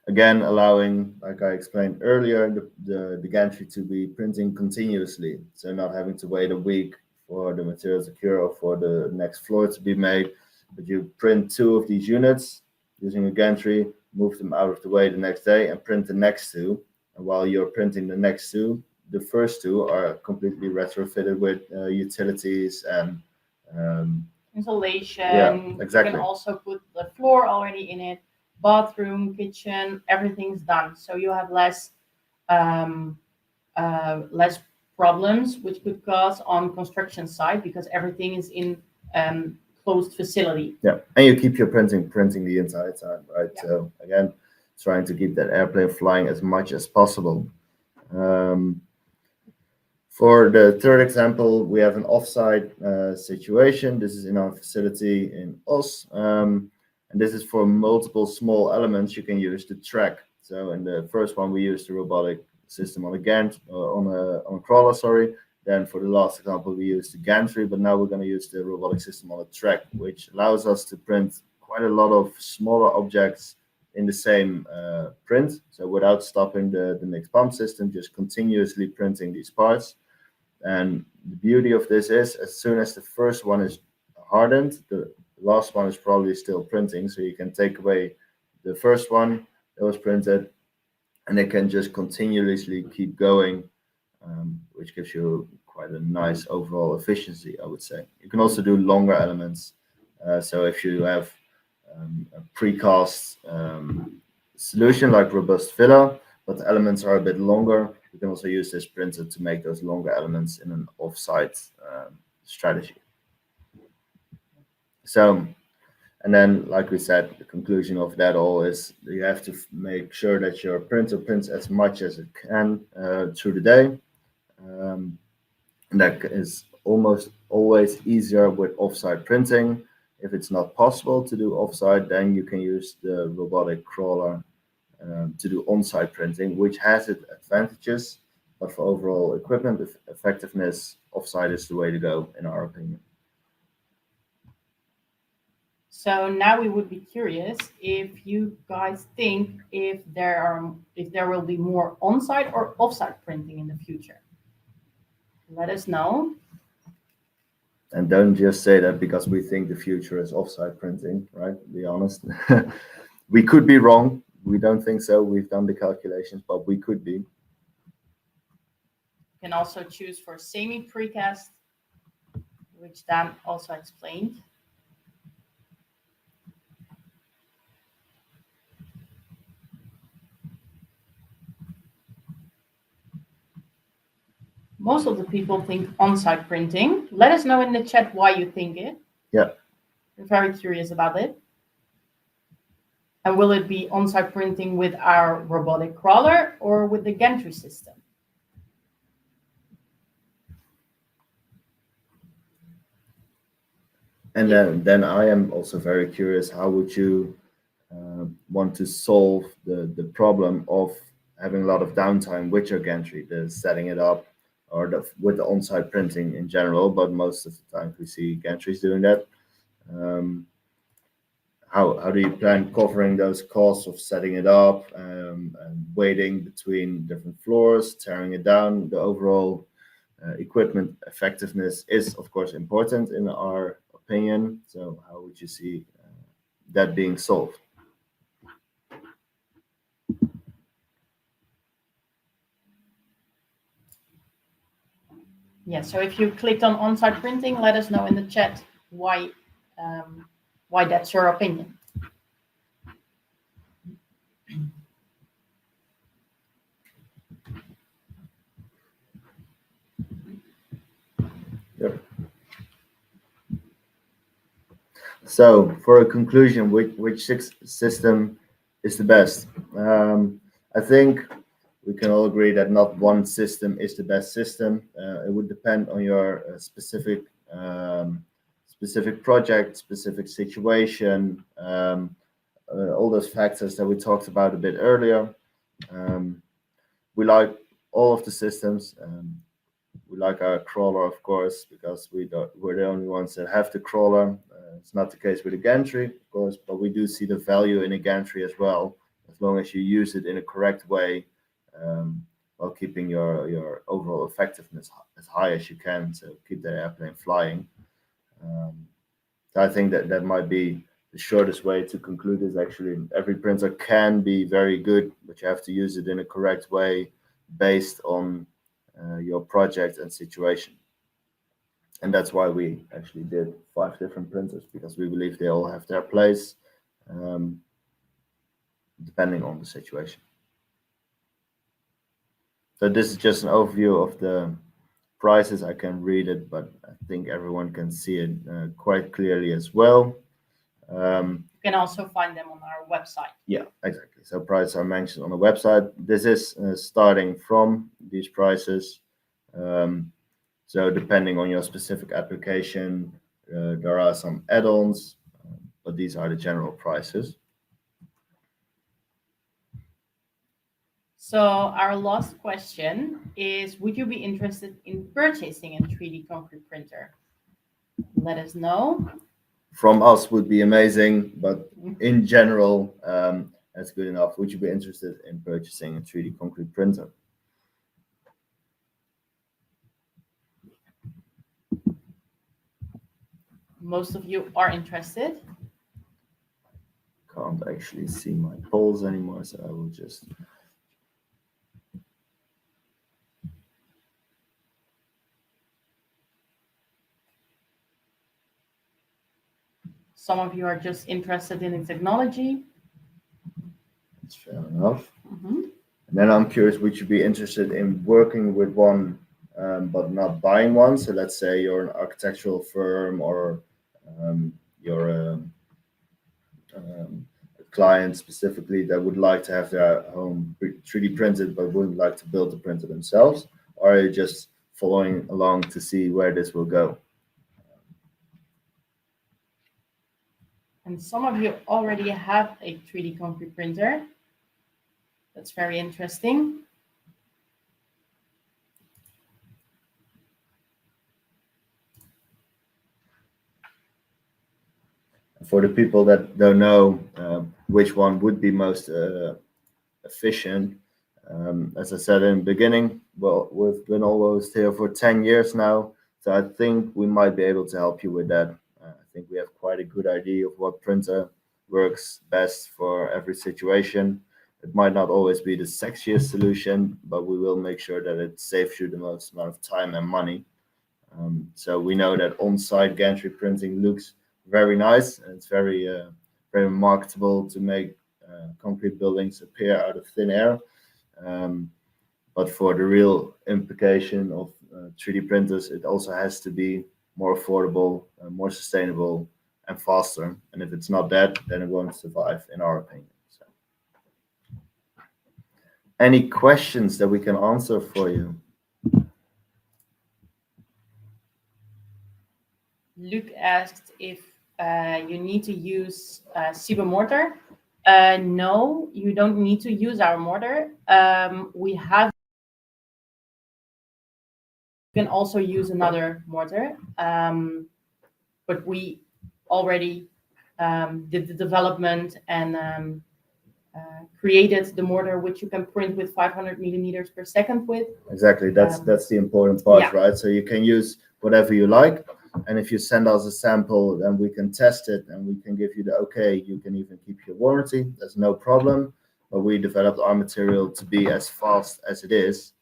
B: Again, allowing, like I explained earlier, the gantry to be printing continuously, so not having to wait a week for the material to cure or for the next floor to be made, but you print 2 of these units using a gantry, move them out of the way the next day, and print the next 2. And while you're printing the next 2, the first 2 are completely retrofitted with utilities and
A: insulation.
B: Yeah, exactly.
A: You can also put the floor already in it. Bathroom, kitchen, everything's done. So you have less problems which could cause on construction site because everything is in closed facility.
B: Yeah, and you keep your printing the entire time, right?
A: Yeah.
B: So again, trying to keep that airplane flying as much as possible. For the third example, we have an offsite situation. This is in our facility in Os. And this is for multiple small elements you can use to track. So in the first one, we used the robotic system on a crawler, sorry. Then for the last example, we used the gantry, but now we're going to use the robotic system on a track, which allows us to print quite a lot of smaller objects in the same print. So without stopping the mixed pump system, just continuously printing these parts. And the beauty of this is, as soon as the first one is hardened, the last one is probably still printing, so you can take away the first one that was printed, and it can just continuously keep going, which gives you quite a nice overall efficiency, I would say. You can also do longer elements. So if you have a precast solution like robust filler, but the elements are a bit longer, you can also use this printer to make those longer elements in an off-site strategy. So, and then, like we said, the conclusion of that all is you have to make sure that your printer prints as much as it can through the day. And that is almost always easier with offsite printing. If it's not possible to do offsite, then you can use the robotic crawler to do on-site printing, which has its advantages, but for overall equipment effectiveness, offsite is the way to go, in our opinion.
A: So now we would be curious if you guys think if there will be more on-site or off-site printing in the future. Let us know.
B: And don't just say that because we think the future is off-site printing, right? To be honest. We could be wrong. We don't think so. We've done the calculations, but we could be.
A: You can also choose for semi-precast, which Dan also explained. Most of the people think on-site printing. Let us know in the chat why you think it.
B: Yeah.
A: We're very curious about it. And will it be on-site printing with our robotic crawler or with the gantry system?
B: And then I am also very curious, how would you want to solve the problem of having a lot of downtime with your gantry, the setting it up, or with the on-site printing in general, but most of the time we see gantries doing that. How do you plan covering those costs of setting it up and waiting between different floors, tearing it down? The overall equipment effectiveness is, of course, important in our opinion. So how would you see that being solved?
A: Yeah, so if you clicked on on-site printing, let us know in the chat why that's your opinion.
B: Yep. So for a conclusion, which system is the best? I think we can all agree that not one system is the best system. It would depend on your specific project, specific situation, all those factors that we talked about a bit earlier. We like all of the systems. We like our crawler, of course, because we're the only ones that have the crawler. It's not the case with a gantry, of course, but we do see the value in a gantry as well, as long as you use it in a correct way, while keeping your overall effectiveness as high as you can, so keep the airplane flying. So I think that might be the shortest way to conclude is actually every printer can be very good, but you have to use it in a correct way based on your project and situation. And that's why we actually did 5 different printers, because we believe they all have their place, depending on the situation. So this is just an overview of the prices. I can read it, but I think everyone can see it quite clearly as well.
A: You can also find them on our website.
B: Yeah, exactly. So prices are mentioned on the website. This is starting from these prices. So depending on your specific application, there are some add-ons, but these are the general prices.
A: So our last question is, would you be interested in purchasing a 3D concrete printer? Let us know.
B: From us would be amazing, but in general, that's good enough. Would you be interested in purchasing a 3D concrete printer?
A: Most of you are interested.
B: Can't actually see my polls anymore, so I will just...
A: Some of you are just interested in the technology.
B: That's fair enough.
A: Mm-hmm.
B: And then I'm curious, would you be interested in working with one, but not buying one? So let's say you're an architectural firm, or you're a client specifically that would like to have their home 3D printed, but wouldn't like to build the printer themselves? Or are you just following along to see where this will go?
A: And some of you already have a 3D concrete printer. That's very interesting.
B: For the people that don't know which one would be most efficient, as I said in the beginning, well, we've been almost here for 10 years now, so I think we might be able to help you with that. I think we have quite a good idea of what printer works best for every situation. It might not always be the sexiest solution, but we will make sure that it saves you the most amount of time and money. So we know that on-site gantry printing looks very nice, and it's very marketable to make concrete buildings appear out of thin air. But for the real implication of 3D printers, it also has to be more affordable, more sustainable, and faster. And if it's not that, then it won't survive, in our opinion. Any questions that we can answer for you?
A: Luke asked if you need to use Cibo mortar. No, you don't need to use our mortar. We have. You can also use another mortar, but we already did the development and created the mortar which you can print with 500 millimeters per second with.
B: Exactly, that's the important part,
A: yeah.
B: right? So you can use whatever you like, and if you send us a sample, then we can test it and we can give you the okay. You can even keep your warranty. There's no problem. But we developed our material to be as fast as it is.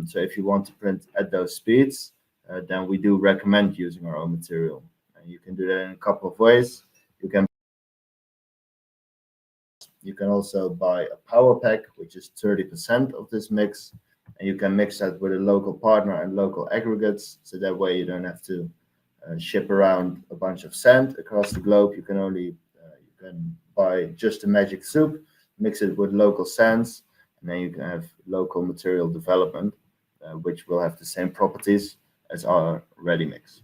B: So if you want to print at those speeds, then we do recommend using our own material. And you can do that in a couple of ways. You can also buy a power pack, which is 30% of this mix, and you can mix that with a local partner and local aggregates. So that way you don't have to ship around a bunch of sand across the globe. You can only you can buy just a magic soup, mix it with local sands, and then you can have local material development, which will have the same properties as our ready mix.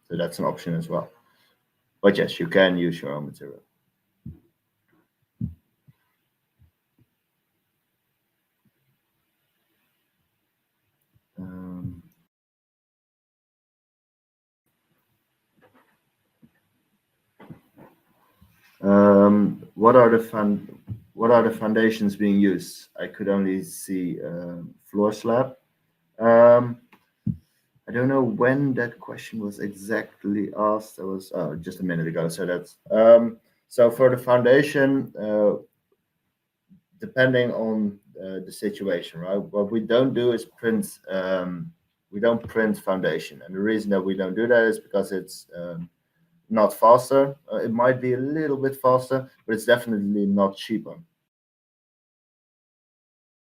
B: So that's an option as well. But yes, you can use your own material. What are the foundations being used? I could only see floor slab. I don't know when that question was exactly asked. That was just a minute ago. So that's so for the foundation, depending on the situation, right? What we don't do is print. We don't print foundation, and the reason that we don't do that is because it's not faster. It might be a little bit faster, but it's definitely not cheaper.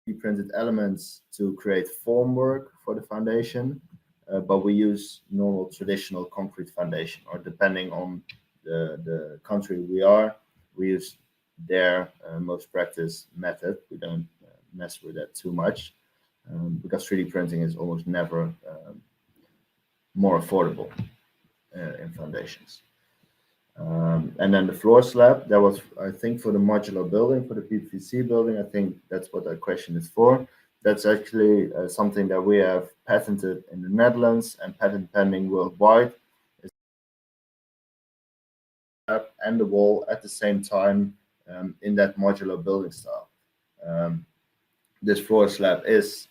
B: We printed elements to create formwork for the foundation, but we use normal traditional concrete foundation, or depending on the country we are, we use their most practiced method. We don't mess with that too much because 3D printing is almost never more affordable in foundations. And then the floor slab, that was, I think, for the modular building, for the PVC building. I think that's what that question is for. That's actually something that we have patented in the Netherlands and patent pending worldwide. And the wall at the same time in that modular building style. This floor slab is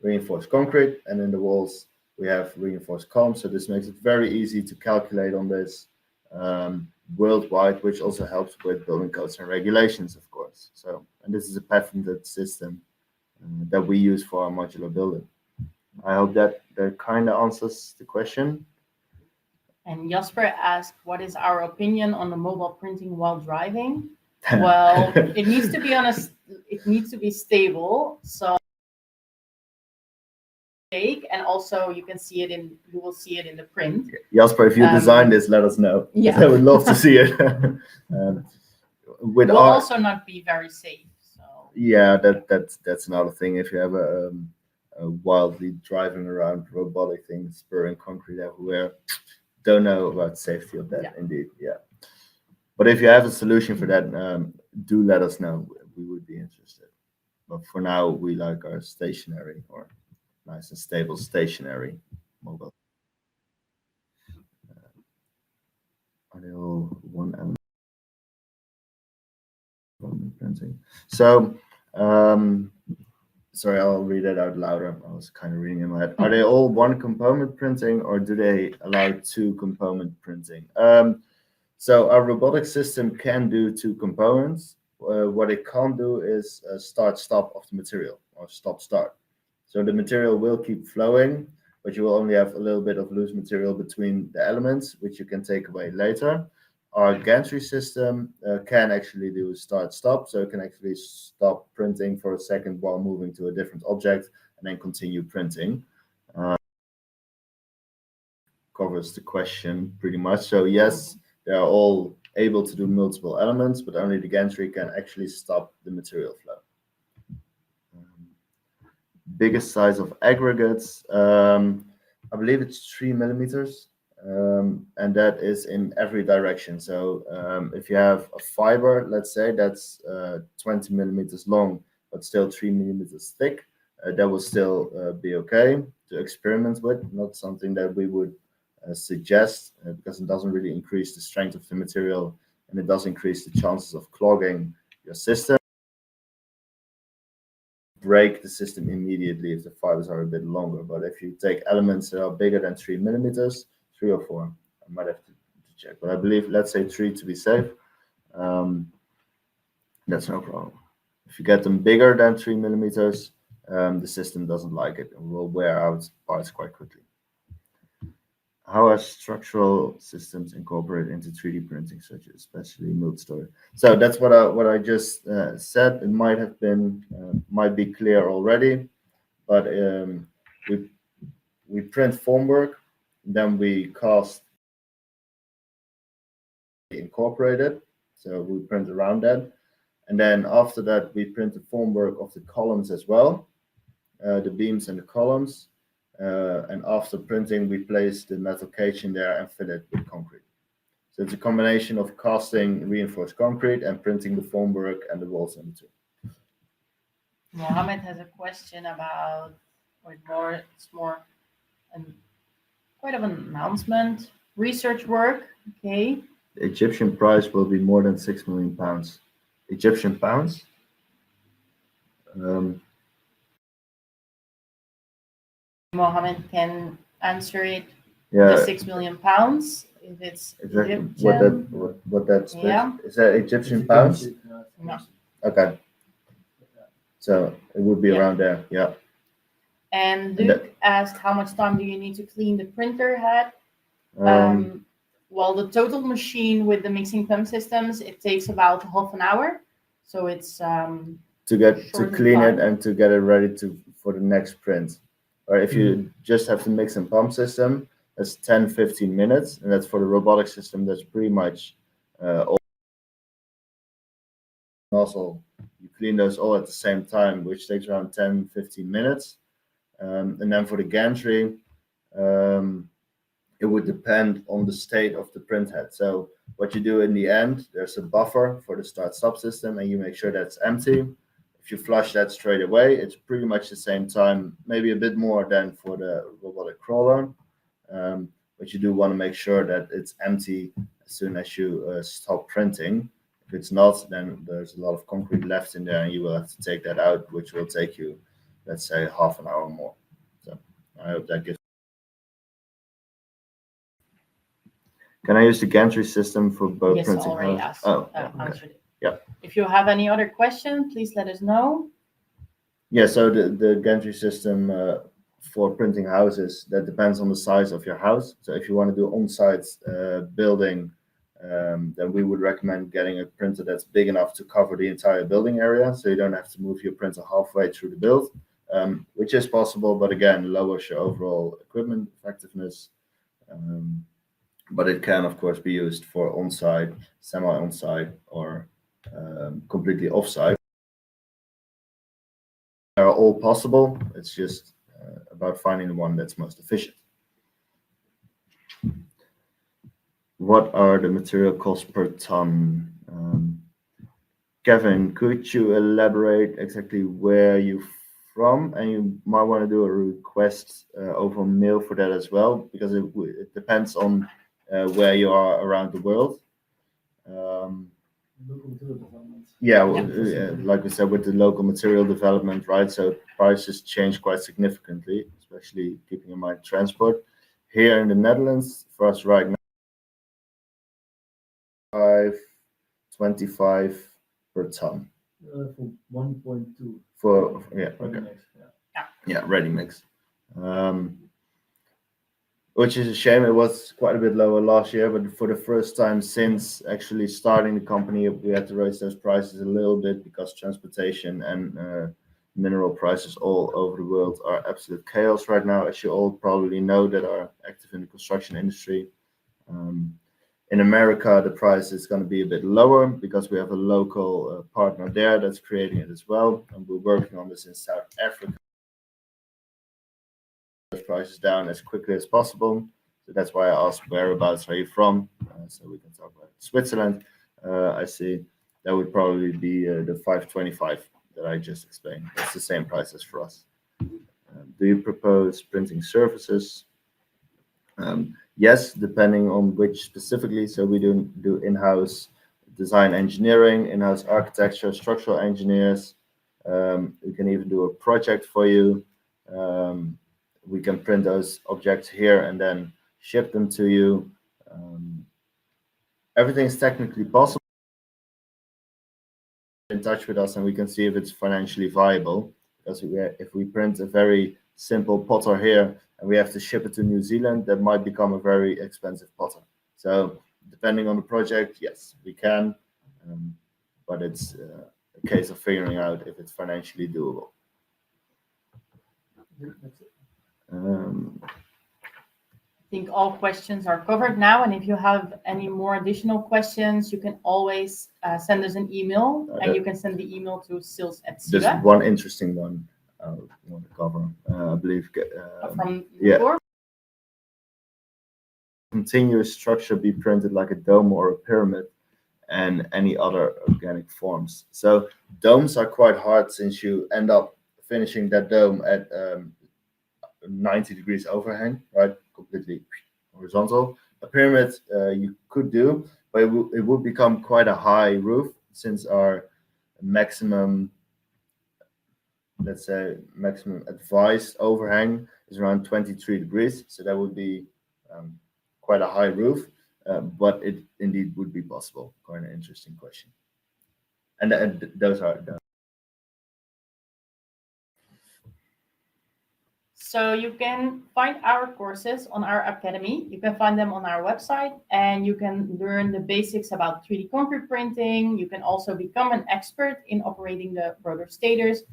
B: reinforced concrete, and in the walls we have reinforced columns. So this makes it very easy to calculate on this worldwide, which also helps with building codes and regulations, of course. So, and this is a patented system that we use for our modular building. I hope that kind of answers the question.
A: And Jasper asked, what is our opinion on the mobile printing while driving? Well, it needs to be it needs to be stable. So and also you will see it in the print.
B: Jasper, if you design this, let us know.
A: Yeah.
B: I would love to see it.
A: Will also not be very safe. So
B: yeah, that's another thing. If you have a wildly driving around robotic thing, spurring concrete everywhere, don't know about safety of that. Yeah. Indeed, yeah. But if you have a solution for that, do let us know. We would be interested. But for now, we like our stationary or nice and stable stationary mobile. Are they all one element? Printing. So, sorry, I'll read it out louder. I was kind of reading in my head. Are they all one component printing, or do they allow two component printing? So our robotic system can do two components. What it can't do is start-stop of the material, or stop-start. So the material will keep flowing, but you will only have a little bit of loose material between the elements, which you can take away later. Our gantry system can actually do start-stop, so it can actually stop printing for a second while moving to a different object and then continue printing. Covers the question pretty much. So yes, they are all able to do multiple elements, but only the gantry can actually stop the material flow. biggest size of aggregates, I believe it's 3 millimeters, and that is in every direction. So if you have a fiber, let's say that's 20 millimeters long, but still 3 millimeters thick, that will still be okay to experiment with. Not something that we would suggest because it doesn't really increase the strength of the material, and it does increase the chances of clogging your system. Break the system immediately if the fibers are a bit longer. But if you take elements that are bigger than 3 millimeters, 3 or 4, I might have to check. But I believe, let's say 3 to be safe. That's no problem. If you get them bigger than 3 millimeters, the system doesn't like it and will wear out parts quite quickly. How are structural systems incorporated into 3D printing, such as especially multi-story? So that's what I just said. It might have been might be clear already, but we print formwork, then we cast incorporated. So we print around that, and then after that we print the formwork of the columns as well, the beams and the columns. And after printing, we place the metal cage in there and fill it with concrete. So it's a combination of casting reinforced concrete and printing the formwork and the walls in between.
A: Mohammed has a question about, or it's more quite of an announcement, research work. Okay.
B: The Egyptian price will be more than £6 million. Egyptian pounds?
A: Mohammed can answer it.
B: Yeah.
A: The £6 million, if it's
B: exactly
A: Egyptian.
B: what that's
A: Yeah.
B: Is that Egyptian pounds?
A: No.
B: Okay. So it would be
A: Yeah.
B: around there. Yeah.
A: And Luke asked, how much time do you need to clean the printer head? Well, the total machine with the mixing pump systems, it takes about half an hour. So it's
B: to clean it and to get it ready for the next print. Or if you just have the mix and pump system, that's 10-15 minutes, and that's for the robotic system. That's pretty much all. Also, you clean those all at the same time, which takes around 10-15 minutes. And then for the gantry, it would depend on the state of the print head. So what you do in the end, there's a buffer for the start-stop system, and you make sure that's empty. If you flush that straight away, it's pretty much the same time, maybe a bit more than for the robotic crawler. But you do want to make sure that it's empty as soon as you stop printing. If it's not, then there's a lot of concrete left in there, and you will have to take that out, which will take you, let's say, half an hour more. So I hope that gives. Can I use the gantry system for both
A: yes,
B: printing?
A: already asked, answered it.
B: Yeah.
A: If you have any other question, please let us know.
B: Yeah, so the gantry system for printing houses, that depends on the size of your house. So if you want to do on-site building, then we would recommend getting a printer that's big enough to cover the entire building area, so you don't have to move your printer halfway through the build, which is possible, but again, lowers your overall equipment effectiveness. But it can, of course, be used for on-site, semi-on-site, or completely off-site. They are all possible. It's just about finding the one that's most efficient. What are the material costs per ton? Kevin, could you elaborate exactly where you're from? And you might want to do a request over mail for that as well, because it depends on where you are around the world. Yeah, like we said, with the local material development, right? So prices change quite significantly, especially keeping in mind transport. Here in the Netherlands, for us right now, 5.25 per ton.
C: For 1.2.
B: For yeah, okay.
C: Mix,
B: Yeah, ready mix. Which is a shame. It was quite a bit lower last year, but for the first time since actually starting the company, we had to raise those prices a little bit because transportation and mineral prices all over the world are absolute chaos right now, as you all probably know that are active in the construction industry. In America, the price is going to be a bit lower because we have a local partner there that's creating it as well, and we're working on this in South Africa. prices down as quickly as possible. So that's why I asked whereabouts are you from, so we can talk about Switzerland. I see that would probably be the 525 that I just explained. It's the same price as for us. Do you propose printing services? Yes, depending on which specifically. So we do in-house design engineering, in-house architecture, structural engineers. We can even do a project for you. We can print those objects here and then ship them to you. Everything is technically possible. In touch with us and we can see if it's financially viable. Because if we print a very simple potter here and we have to ship it to New Zealand, that might become a very expensive potter. So depending on the project, yes, we can, but it's a case of figuring out if it's financially doable.
C: That's it.
A: I think all questions are covered now, and if you have any more additional questions, you can always send us an email, and you can send the email to sales@siba.
B: There's one interesting one I want to cover, I believe.
A: From
B: yeah.
A: before.
B: Continuous structure be printed like a dome or a pyramid and any other organic forms. So domes are quite hard since you end up finishing that dome at 90 degrees overhang, right? Completely horizontal. A pyramid you could do, but it would become quite a high roof since our maximum, let's say, maximum advised overhang is around 23 degrees. So that would be quite a high roof, but it indeed would be possible. Quite an interesting question. And those are done.
A: So you can find our courses on our academy. You can find them on our website, and you can learn the basics about 3D concrete printing. You can also become an expert in operating the rotor-stators,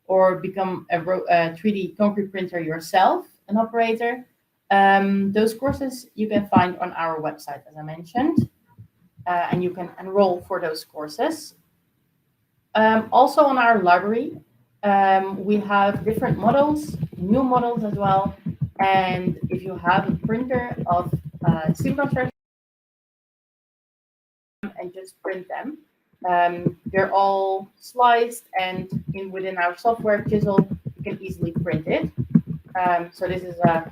A: or become a 3D concrete printer yourself, an operator. Those courses you can find on our website, as I mentioned, and you can enroll for those courses. Also on our library, we have different models, new models as well. And if you have a printer of steel construction and just print them, they're all sliced, and within our software Chisel, you can easily print it. So this is a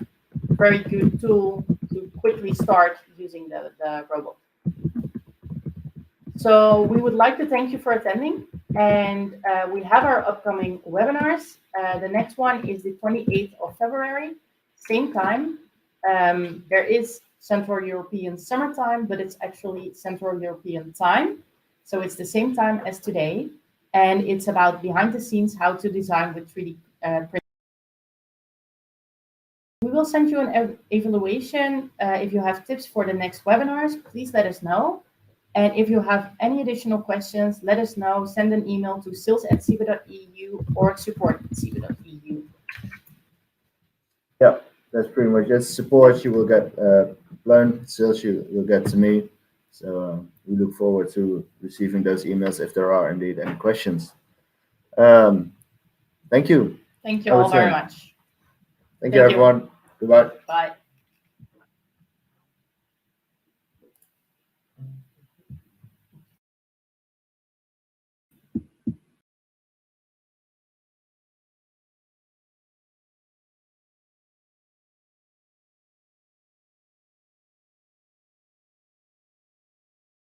A: very good tool to quickly start using the robot. So we would like to thank you for attending, and we have our upcoming webinars. The next one is the 28th of February, same time. There is Central European summertime, but it's actually Central European time. So it's the same time as today, and it's about behind the scenes, how to design with 3D print. We will send you an evaluation. If you have tips for the next webinars, please let us know. And if you have any additional questions, let us know. Send an email to sales@siba.eu or support@siba.eu.
B: Yeah, that's pretty much it. Support you will get learn, sales you will get to me. So we look forward to receiving those emails if there are indeed any questions. Thank you.
A: Thank you all very much.
B: Thank you, everyone. Goodbye.
A: Bye.